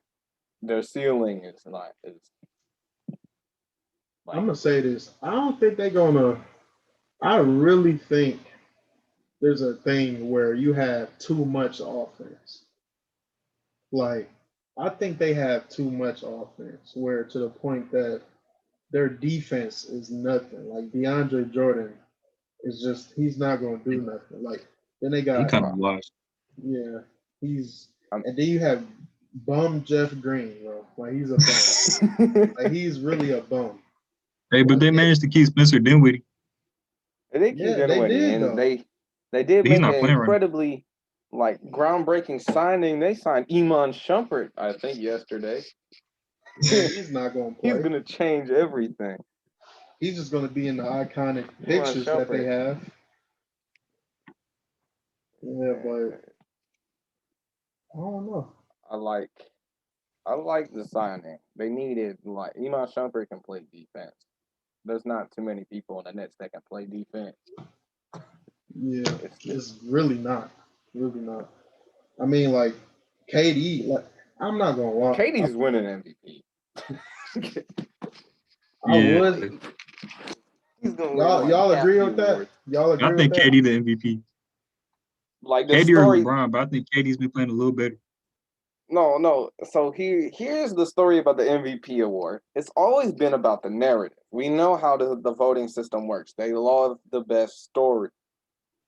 their ceiling is not. I'm gonna say this. I don't think they're gonna. I really think there's a thing where you have too much offense. Like, I think they have too much offense, where to the point that their defense is nothing. Like DeAndre Jordan is just he's not gonna do nothing. Like then they He got kind of washed. yeah, and then you have bum Jeff Green, bro. Like he's a bum. Like he's really a bum. Hey, but Like they managed to keep Spencer Dinwiddie. They did keep Dinwiddie, and they did He's make not an playing right now. incredibly like groundbreaking signing. They signed Iman Shumpert, I think, yesterday. He's not gonna play. He's gonna change everything. He's just gonna be in the iconic pictures that they have. Yeah, but I don't know. I like the signing. They needed like Iman Shumpert can play defense. There's not too many people on the Nets that can play defense. Yeah, it's really not. Really not. I mean, like KD, like I'm not gonna lie. KD's winning MVP. I would. He's gonna y'all agree with that? Y'all agree with that? I think KD the MVP. Like the KD story, or LeBron, but I think KD's been playing a little better. No. So here's the story about the MVP award. It's always been about the narrative. We know how the voting system works. They love the best story.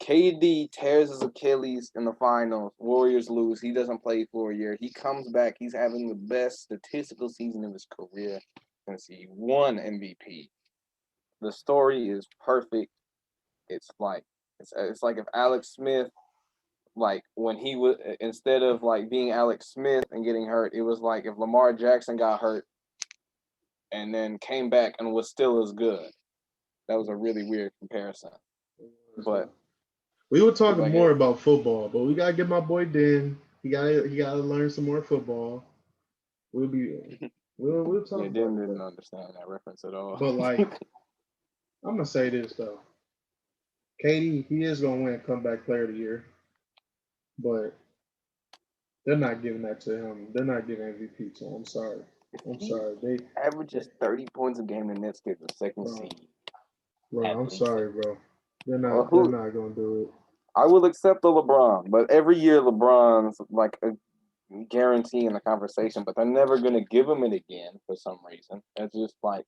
KD tears his Achilles in the finals. Warriors lose. He doesn't play for a year. He comes back. He's having the best statistical season of his career since he won MVP. The story is perfect. It's like if Alex Smith, like when he was, instead of like being Alex Smith and getting hurt, it was like if Lamar Jackson got hurt and then came back and was still as good. That was a really weird comparison. But we were talking more about football, but we gotta get my boy Den. He gotta learn some more football. We'll talk about Den didn't understand that reference at all. But like I'm gonna say this though. KD, he is gonna win comeback player of the year. But they're not giving that to him. They're not giving MVP to him. I'm sorry. They averages 30 points a game, and Nets get the second seed. Bro, I'm sorry, bro. They're not gonna do it. I will accept the LeBron, but every year LeBron's like a guarantee in the conversation, but they're never gonna give him it again for some reason. It's just like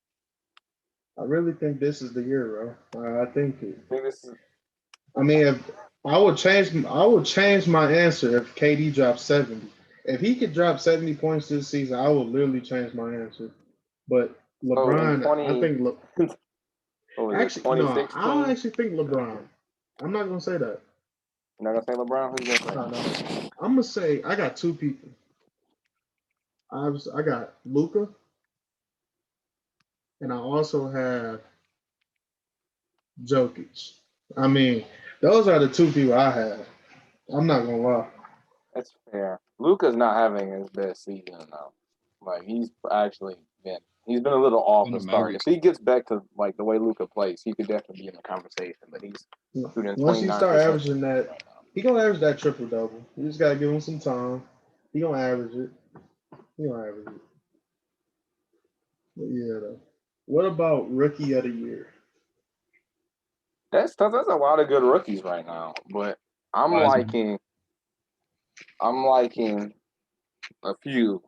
I really think this is the year, bro. I think it. I think this is. I mean, if I would change my answer if KD drops 70. If he could drop 70 points this season, I would literally change my answer. But LeBron, I think. Actually, no, I don't actually think LeBron. I'm not gonna say that. You're not gonna say LeBron? Who's gonna say? No. I'm gonna say I got two people. I got Luka, and I also have Jokic. I mean, those are the two people I have. I'm not gonna lie. That's fair. Luka's not having his best season though. Like he's been a little off the start. If he gets back to like the way Luka plays, he could definitely be in the conversation. But he's shooting 29%. Once he start averaging that, he gonna average that triple double. You just gotta give him some time. He gonna average it. But yeah, though. What about rookie of the year? That's tough. There's a lot of good rookies right now, but I'm liking a few.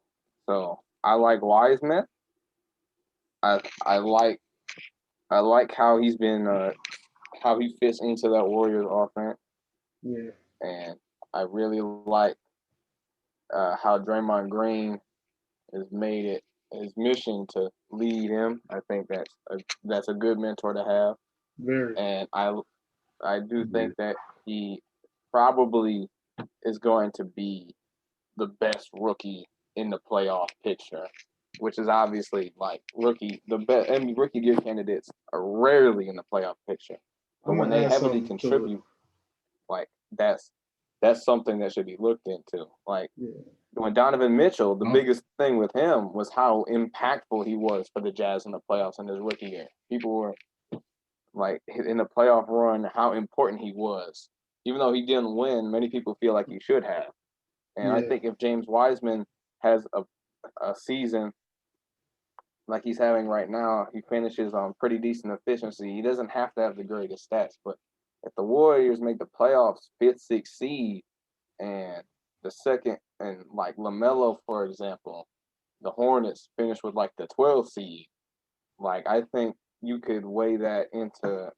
So I like Wiseman. I like how he's been how he fits into that Warriors offense. Yeah. And I really like how Draymond Green has made it his mission to lead him. I think that's a good mentor to have. Very. And I do think that he probably is going to be the best rookie in the playoff picture, which is obviously like the best. I mean, rookie year candidates are rarely in the playoff picture, but I'm when gonna they add heavily something to it. contribute, like that's something that should be looked into. Like when Donovan Mitchell, the biggest thing with him was how impactful he was for the Jazz in the playoffs in his rookie year. People were like in the playoff run, how important he was. Even though he didn't win, many people feel like he should have. And I think if James Wiseman has a season like he's having right now, he finishes on pretty decent efficiency. He doesn't have to have the greatest stats, but if the Warriors make the playoffs 5th, 6th seed, and the second, and like LaMelo, for example, the Hornets finish with like the 12th seed, like I think you could weigh that into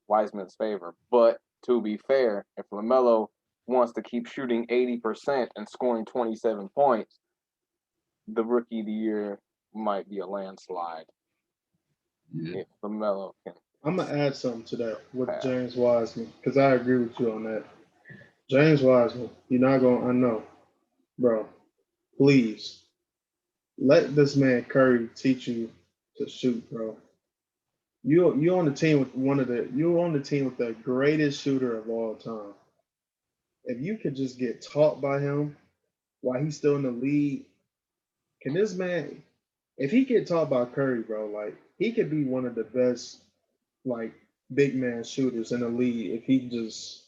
Wiseman's favor. But to be fair, if LaMelo wants to keep shooting 80% and scoring 27 points, the rookie of the year might be a landslide. If LaMelo can. I'm gonna add something to that with James Wiseman because I agree with you on that. James Wiseman, you're not gonna. I know, bro. Please let this man Curry teach you to shoot, bro. You're on the team with you're on the team with the greatest shooter of all time. If you could just get taught by him while he's still in the league, can this man, if he get taught by Curry, bro, like he could be one of the best like big man shooters in the league if he's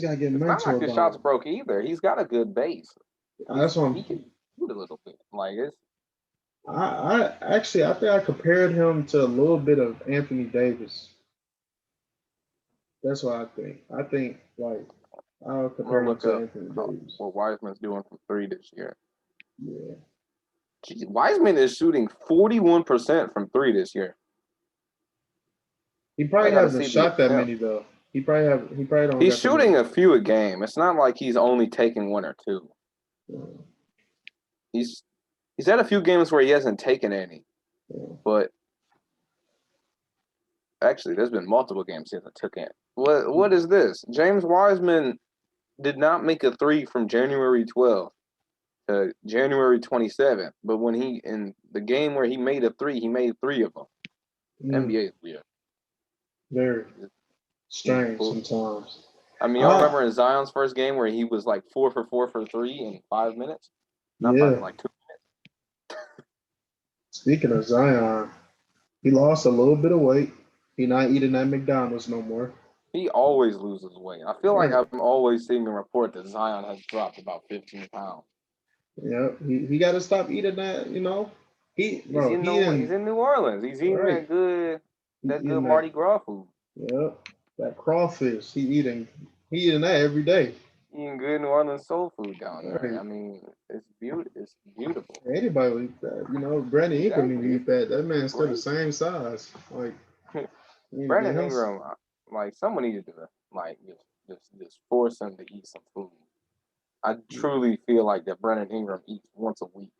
gotta get It's not like mentored his by shots him. broke either. He's got a good base. That's what He can shoot a little bit. Like it's. I actually I think I compared him to a little bit of Anthony Davis. That's what I think. I think like I'll I'm gonna compare him look to up Anthony Davis. what Wiseman's doing from 3 this year. Yeah. Jeez, Wiseman is shooting 41% from 3 this year. He probably hasn't shot that many though. He probably don't. He's shooting a few a game. It's not like he's only taking 1 or 2. Yeah. He's had a few games where he hasn't taken any, but actually, there's been multiple games he hasn't taken. What is this? James Wiseman did not make a 3 from January 12th to January 27th, but when he in the game where he made a 3, he made 3 of them. NBA is weird. Very strange sometimes. I mean, y'all remember in Zion's first game where he was like 4 for 4 for 3 in 5 minutes? Not 5 minutes, like 2 minutes. Speaking of Zion, he lost a little bit of weight. He not eating at McDonald's no more. He always loses weight. I feel like I'm always seeing a report that Zion has dropped about 15 pounds. Yeah, he got to stop eating that. You know, he's in New Orleans. He's eating that good Mardi Gras food. Yeah, that crawfish. He eating that every day. Eating good New Orleans soul food down there. Right. I mean, it's beautiful. Anybody will eat that. You know, Brandon Ingram can eat that. That man's still the same size. Like Brandon Ingram, like someone needed to like just force him to eat some food. I truly feel like that Brandon Ingram eats once a week.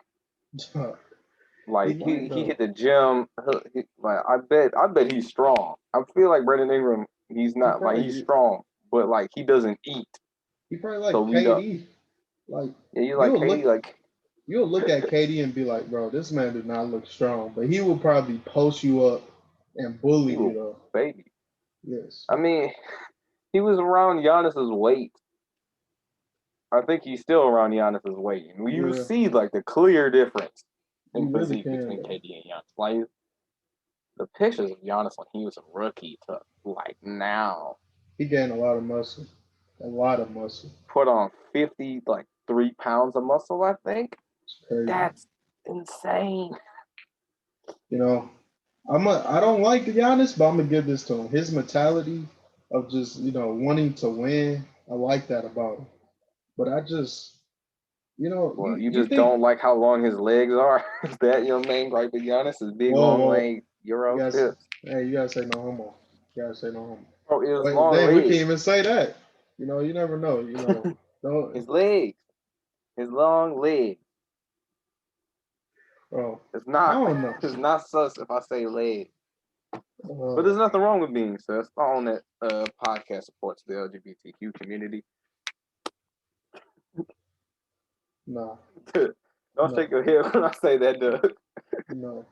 Like he hit the gym. Like I bet he's strong. I feel like Brandon Ingram, he's not like he's strong, but like he doesn't eat. He probably like KD. Like you like KD. Like you'll look at KD and be like, bro, this man did not look strong, but he will probably post you up and bully you though. Baby. Yes. I mean, he was around Giannis's weight. I think he's still around Giannis's weight. And you see like the clear difference in physique between KD and Giannis. Like the pictures of Giannis when he was a rookie to like now. He gained a lot of muscle. A lot of muscle. Put on 3 pounds of muscle, I think. That's insane. You know, I don't like Giannis, but I'm gonna give this to him. His mentality of just, wanting to win, I like that about him. But Well, you you just think. don't like how long his legs are. Is that your main gripe? To be honest, his big Whoa, long whoa. leg Euro You gotta, tips. hey, you gotta say no homo. You gotta say no homo. Bro, his Wait, long dang, we can't legs. even say that. You never know. Don't. His legs. His long legs. Oh, It's I not. don't know. It's not sus if I say legs. But Uh, there's nothing wrong with being sus. On that podcast supports the LGBTQ community. nah, Don't shake no, your head when I say that, Doug. no.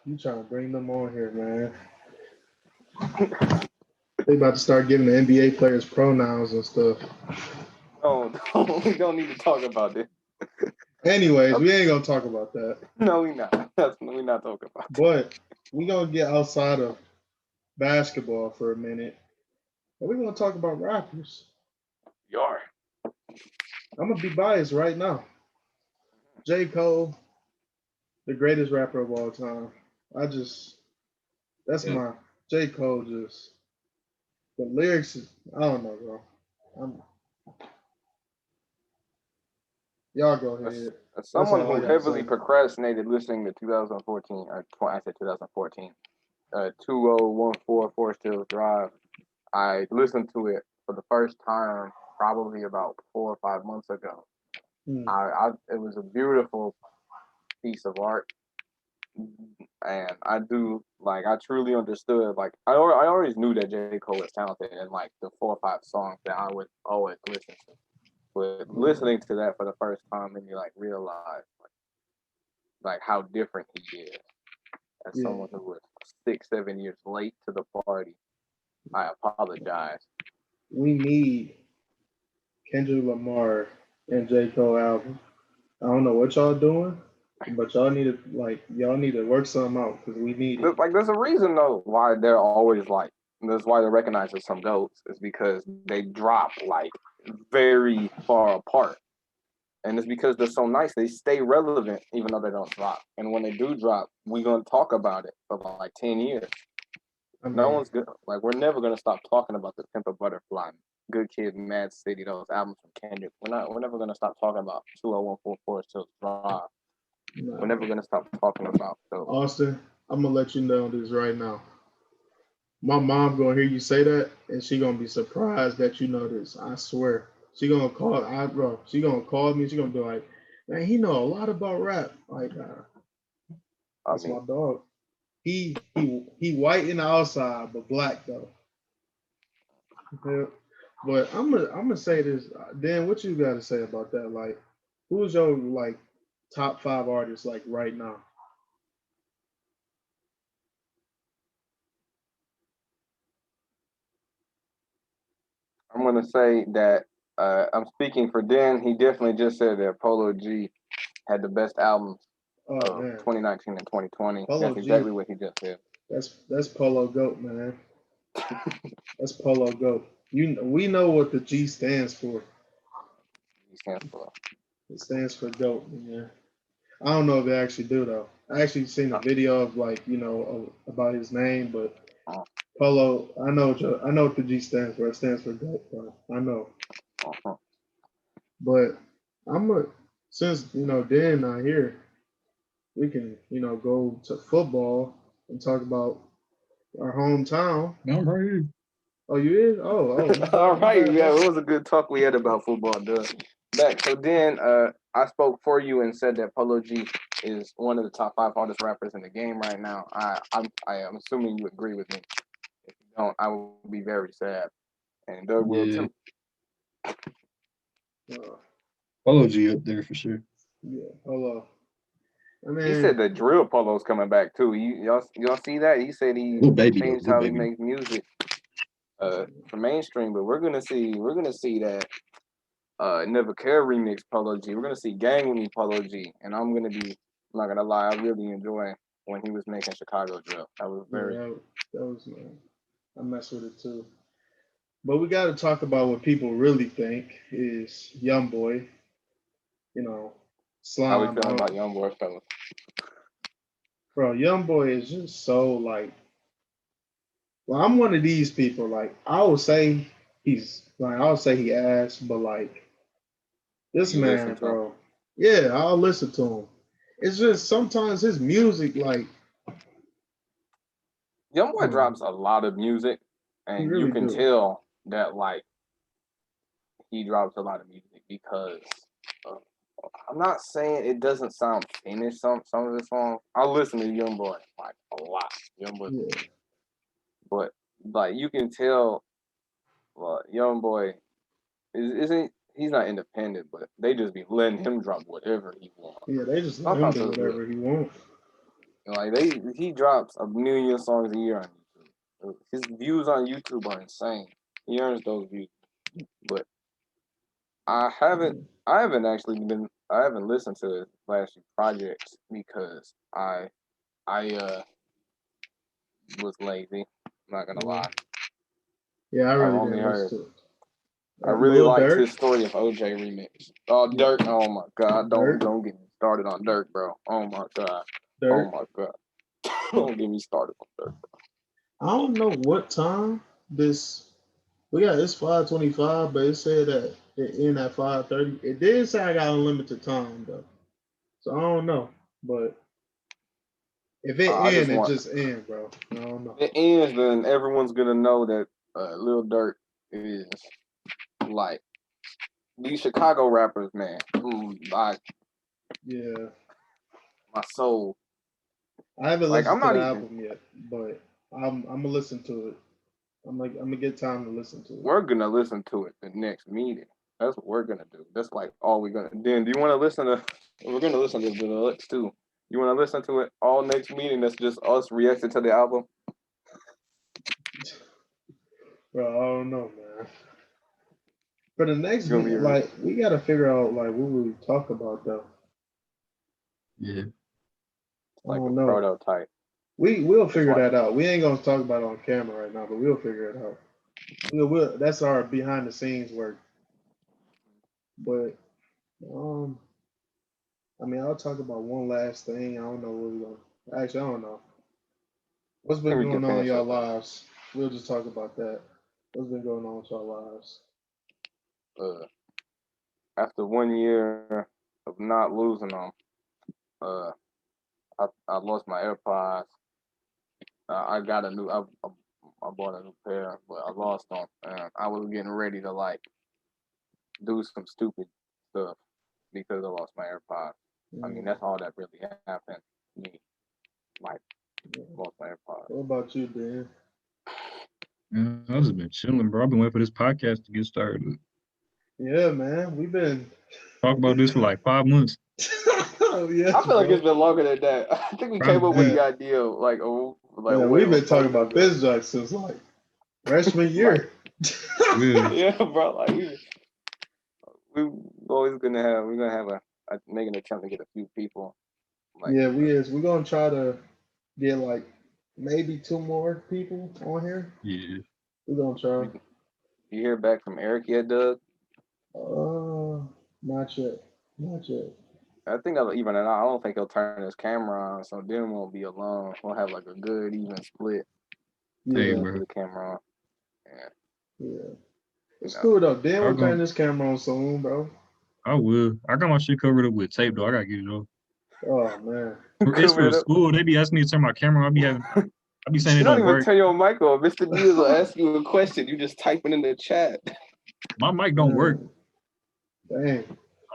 You trying to bring them on here, man? They about to start giving the NBA players pronouns and stuff. No, we don't need to talk about this. Anyways, we ain't gonna talk about that. No, we not. We're not talking about that. But we gonna get outside of basketball for a minute, and we're gonna talk about rappers. You are. I'm gonna be biased right now. J. Cole, the greatest rapper of all time. That's Yeah. my J. Cole. Just the lyrics. I don't know, bro. Y'all go ahead. As That's someone all I who gotta heavily say. procrastinated listening to 2014, I said 2014, 2014 Forest Hills Drive, I listened to it for the first time probably about 4 or 5 months ago. Hmm. It was a beautiful piece of art, and I truly understood. Like I always knew that J. Cole was talented, and like the 4 or 5 songs that I would always listen to. But listening to that for the first time and you like realize like how different he is as Yeah, someone who was 6, 7 years late to the party. I apologize. we need Kendrick Lamar and J. Cole album. I don't know what y'all doing, but y'all need to work something out because we need it. Like there's a reason though why they're always like that's why they're recognized as some goats is because they drop like very far apart. And it's because they're so nice, they stay relevant even though they don't drop. And when they do drop, we're gonna talk about it for like 10 years. I No mean, one's good. Like we're never gonna stop talking about the Pimp a Butterfly, Good Kid, Mad City, those albums from Kendrick. We're never gonna stop talking about 20144 Still Drive. We're nah. never gonna stop talking about those. Austin, I'm gonna let you know this right now. My mom gonna hear you say that, and she gonna be surprised that you know this. I swear. She gonna call me. She gonna be like, "Man, he know a lot about rap." Like, I that's my mean, dog. He white in the outside, but black though. Yeah. But I'm gonna say this. Dan, what you got to say about that? Like, who's your like top 5 artists like right now? I'm gonna say that I'm speaking for Dan. He definitely just said that Polo G had the best albums Oh of man, 2019 and 2020. Polo That's G. exactly what he just said. That's Polo Goat, man. That's Polo Goat. We know what the G stands for. He stands for. It stands for goat, man. I don't know if they actually do though. I actually seen a video of like about his name, but Uh, Polo. I know what the G stands for. It stands for goat, bro. I know. uh-huh. But I'm a since Dan not here, we can go to football and talk about our hometown. I'm right here. Oh, you is? Oh, my All bad, my right, bad, yeah, bro. it was a good talk we had about football, Doug. Back so then, I spoke for you and said that Polo G is one of the top 5 hardest rappers in the game right now. I am assuming you agree with me. If you don't, I will be very sad, and Doug will Yeah. too. Polo G up there for sure. Yeah, hello. I He said mean, the drill Polo's coming back too. Y'all see that? He said he Little baby though. changed Little how he baby. makes music for mainstream, but we're gonna see that Never Care remix Polo G. We're gonna see Gang with Me Polo G, and I'm not gonna lie, I really enjoy when he was making Chicago drill. That was yeah, very that was I mess with it too. But we got to talk about what people really think is young boy. You know, how we slime. feeling about Young Boy fellas. Bro, young boy is just so like. Well, I'm one of these people. Like I would say he ass, but like This You listen man, to him? bro. Yeah, I'll listen to him. It's just sometimes his music, like, YoungBoy drops a lot of music, he and you really can do. tell that like he drops a lot of music because I'm not saying it doesn't sound finished. Some of the songs I listen to YoungBoy like a lot, YoungBoy, Yeah, but like you can tell, YoungBoy isn't he's not independent, but they just be letting him drop whatever he wants. yeah, they just let him Sometimes do it's good. whatever he wants. Like he drops a million songs a year on YouTube. His views on YouTube are insane. He earns those views, but I haven't I haven't listened to his last few projects because I was lazy. I'm not gonna Yeah, lie. yeah, I I've really only didn't heard. listen to it. I really Lil liked Durk. his story of OJ remix. Oh, Yeah, Dirk. Oh my God. Durk, Don't get me started on Dirk, bro. Oh my God. Oh Durk. my God. Don't get me started on Dirk. I don't know what time this. We got it's 5:25, but it said that it end at 5:30. It did say I got unlimited time though, so I don't know. But if it I just end, it want just end, bro. I don't know. it ends, then everyone's gonna know that Lil Durk is like these Chicago rappers, man. Yeah, My soul. I haven't Like I'm listened to not the even. album yet, but I'm gonna listen to it. I'm gonna get time to listen to it. We're gonna listen to it the next meeting. That's what we're gonna do. That's like all we're gonna. Then do you want to listen to? We're gonna listen to the deluxe too. You want to listen to it all next meeting? That's just us reacting to the album. Bro, I don't know, man. For the It's next gonna be video, like we gotta figure out like what we talk about though. Yeah. I like a don't know. prototype. We'll It's figure like that out. We ain't gonna talk about it on camera right now, but we'll figure it out. That's our behind the scenes work. But um, I mean, I'll talk about one last thing. I don't know what we're gonna. Actually, I don't know. What's I been think we can going on in finish y'all up. lives? We'll just talk about that. What's been going on with y'all lives? After 1 year of not losing them, uh, I lost my AirPods. I got a new. I bought a new pair, but I lost them, and I was getting ready to like do some stupid stuff because I lost my AirPods. I mean, Mm, that's all that really happened. Me, like, yeah. lost my AirPods. What about you, Dan? Man, I've just been chilling, bro. I've been waiting for this podcast to get started. Yeah, man, we've been. Talk about this for like 5 months. Yes, I feel like it's bro. been longer than that. I think we came up with Probably. the Man, idea like man, way we've been before talking this, about bro. this junk since like freshman Like, year. Yeah. yeah, bro. Like, we always we're gonna have make an attempt to get a few people. Like, Yeah, we're gonna try to get like maybe two more people on here. Yeah. We're gonna try. you hear back from Eric yet, Doug? Not yet. Not yet. I think even I don't think he'll turn his camera on, so then we won't be alone. We'll have like a good even split Hey, Yeah, with bro. the camera on. And yeah. you It's know, cool though. Dan Y'all will turn going this camera on soon, bro. I will. I got my shit covered up with tape though. I gotta get it off. Oh man. It's cover for it up. school. They be asking me to turn my camera on. I be saying it You don't don't even work. turn your mic on. Mr. Diaz will ask you a question. You just type it in the chat. My mic don't work. Man.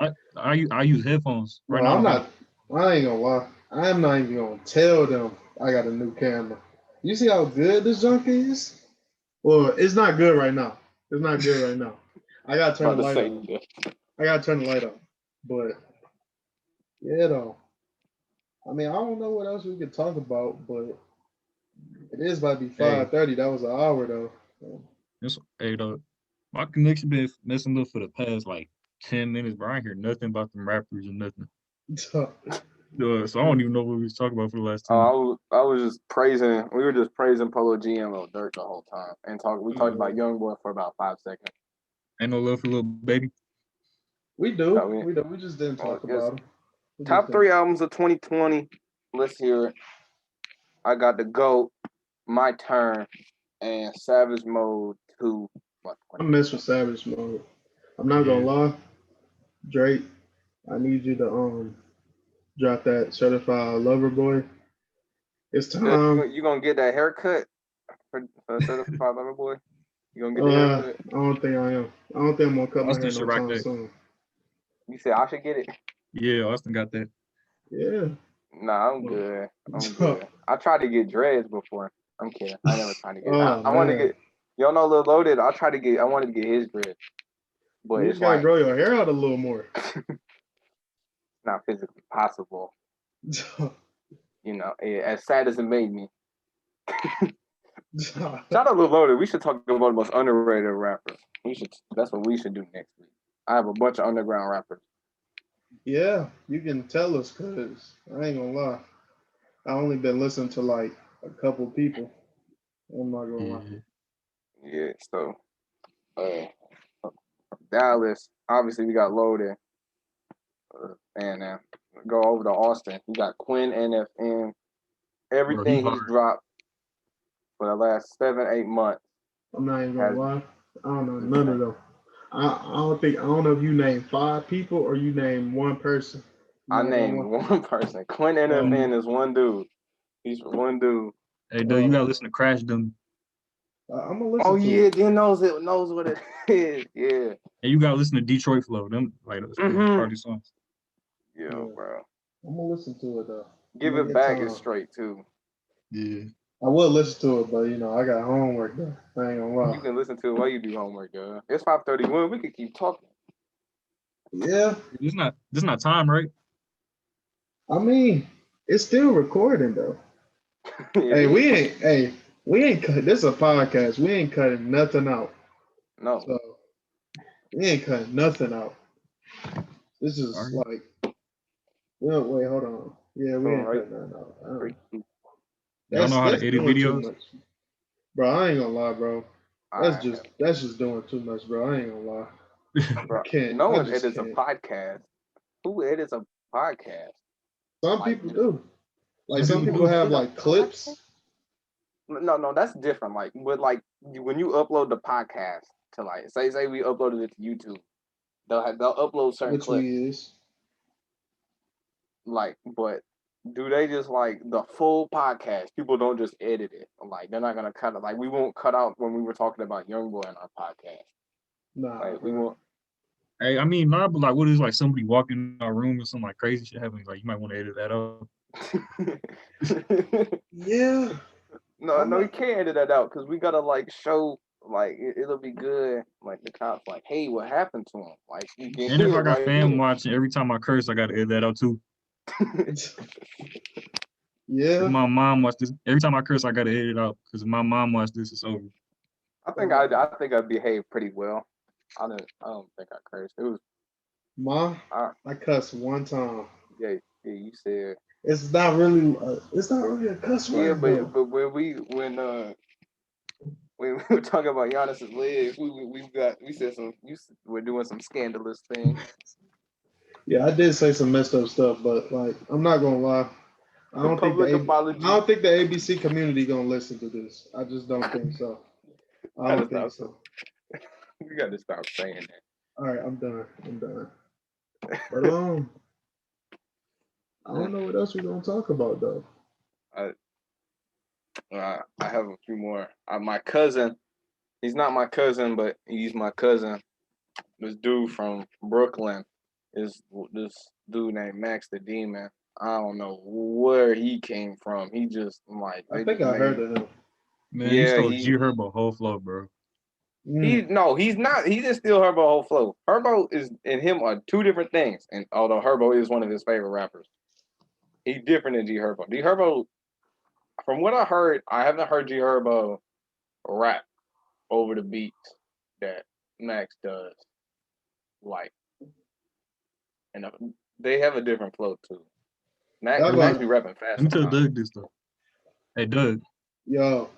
Dang. I use headphones. Right Bro, now I I'm don't have not I ain't gonna lie. I'm not even gonna tell them I got a new camera. You see how good this junk is? Well, it's not good right now. It's not good right now. I gotta turn the About to light say on. that. I gotta turn the light on. But yeah, though. I mean, I don't know what else we could talk about, but it is about to be hey, 5:30. That was an hour though. hey though. My connection been messing up for the past like 10 minutes, bro. I ain't hear nothing about them rappers or nothing. So, So I don't even know what we was talking about for the last 10 minutes. I was just praising. We were just praising Polo G and Lil Durk the whole time, and we talked about YoungBoy for about 5 seconds. Ain't no love for little baby. we do. I mean, We do. We just didn't well, talk yes. about him. We just Top didn't. 3 albums of 2020. Let's hear it. I got the GOAT, My Turn, and Savage Mode 2. I mess with Savage Mode. I'm not gonna Yeah. lie. Drake, I need you to drop that Certified Lover Boy. It's time. You gonna get that haircut for Certified Lover Boy? You gonna get the I haircut? don't think I am. I don't think I'm gonna cut my Austin hair should no rock time that. soon. You said I should get it? Yeah, Austin got that. Yeah. Nah, I'm good. I'm good. I tried to get dreads before. I'm kidding. I never tried to get. Oh I want to man. get. Y'all know Lil Loaded. I tried to get. I wanted to get his dreads, but You it's just gotta like grow your hair out a little more. not physically possible. You know, as sad as it made me. Shout out Lil Loaded. We should talk about the most underrated rappers. We should. That's what we should do next week. I have a bunch of underground rappers. Yeah, you can tell us because I ain't gonna lie. I only been listening to like a couple people. I'm not gonna lie. Yeah. Yeah. So, uh, Dallas. Obviously, we got Loaded. And go over to Austin. You got Quinn NFN. Bro, he Everything he's hard. dropped for the last 7-8 months I'm not even has gonna lie. I don't know been none of insane. them. I don't know if you name 5 people or you name one person. I'm I not gonna named lie. one person. Quinn Um, NFN is one dude. He's one dude. Hey, dude, you uh, gotta listen to Crash Them. I'm gonna Oh listen to yeah, it. he knows what it is. Yeah. And you gotta listen to Detroit Flow. Them like those Mm-hmm. hardest songs. Yo, Yeah, bro. I'm gonna listen to it though. I'm Give gonna it get back is time. straight too. Yeah. I will listen to it, but I got homework though. I ain't gonna lie. You can listen to it while you do homework, girl. It's 5:31. We could keep talking. Yeah, This not time, right? I mean, it's still recording though. It Hey, is. we ain't cut. This is a podcast. We ain't cutting nothing out. No. So we ain't cutting nothing out. This All is right. like, well, wait, hold on. Yeah, we All ain't right. cutting nothing out. Three, two. Y'all know how to That's edit doing too videos? much, bro. I ain't gonna lie, bro. I That's just doing too much, bro. I ain't gonna lie. I bro. can't. No I one just edits a can't. podcast. Who edits a podcast? Some Like people do. Like Some some people people do. have edit a like podcast? clips. No, that's different. Like, but like when you upload the podcast to like, say we uploaded it to YouTube, they'll upload certain Which clips. we is. Like, but do they just like the full podcast? People don't just edit it. Like, they're not gonna cut it. Like, we won't cut out when we were talking about YoungBoy in our podcast. Nah, Like, we bro. won't. Hey, I mean, nah, but like, what is like somebody walking in our room or some like crazy shit happening? Like, you might want to edit that out. Yeah, No, I'm no, you not. can't edit that out because we gotta like show like it'll be good. Like the cops, like, hey, what happened to him? Like you can And if hear I it got right fam here. watching, every time I curse, I gotta edit that out too. If Yeah. my mom watched this, every time I curse, I gotta edit it out because if my mom watched this, it's over. I think I behaved pretty well. I don't think I cursed. It was I cussed one time. yeah, you said It's not really. It's not really a cuss yeah, word though. but when we were talking about Giannis's legs, we said we're doing some scandalous things. Yeah, I did say some messed up stuff, but like, I'm not gonna lie. Public I apology. don't think the ABC community gonna listen to this. I just don't think so. I Gotta don't think stop. so. We gotta stop saying that. All right, I'm done. I'm done. But I don't know what else we're gonna talk about though. I have a few more. My cousin, he's not my cousin, but he's my cousin. This dude from Brooklyn is this dude named Max the Demon. I don't know where he came from. He just like I they think just I made heard him. of him. Man, he Yeah, stole G Herbo whole flow, bro. Mm. he's not. He didn't steal Herbo whole flow. Herbo is and him are two different things. And although Herbo is one of his favorite rappers, he's different than G Herbo. G Herbo, from what I heard, I haven't heard G Herbo rap over the beats that Max does. Like, and they have a different flow too. Y'all Max gonna be rapping fast Let me tell sometimes. Doug this though. Hey, Doug, yo.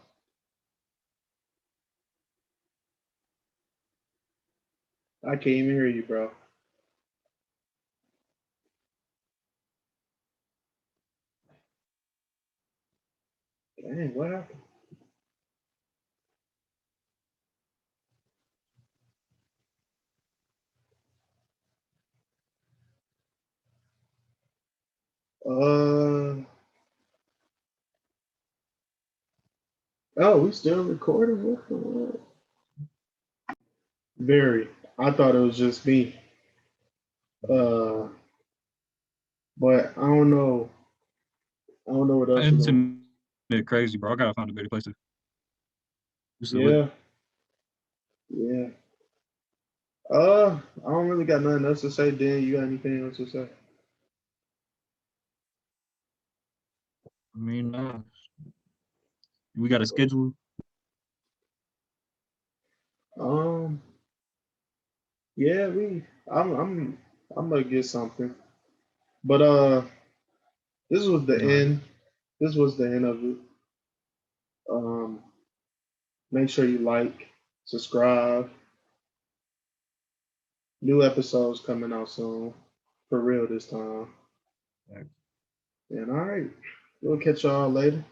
I can't even hear you, bro. Dang, what happened? Oh, we still recording? What the world? Very. I thought it was just me. But I don't know. I don't know what else we're gonna. It's crazy, bro. I gotta find a better place to. Yeah. Yeah. I don't really got nothing else to say. Dan, you got anything else to say? I mean, we got a schedule. Yeah, I'm gonna get something. But this was the Nah. end. This was the end of it. Um, make sure you like, subscribe. New episodes coming out soon. For real this time. And all right. We'll catch y'all later.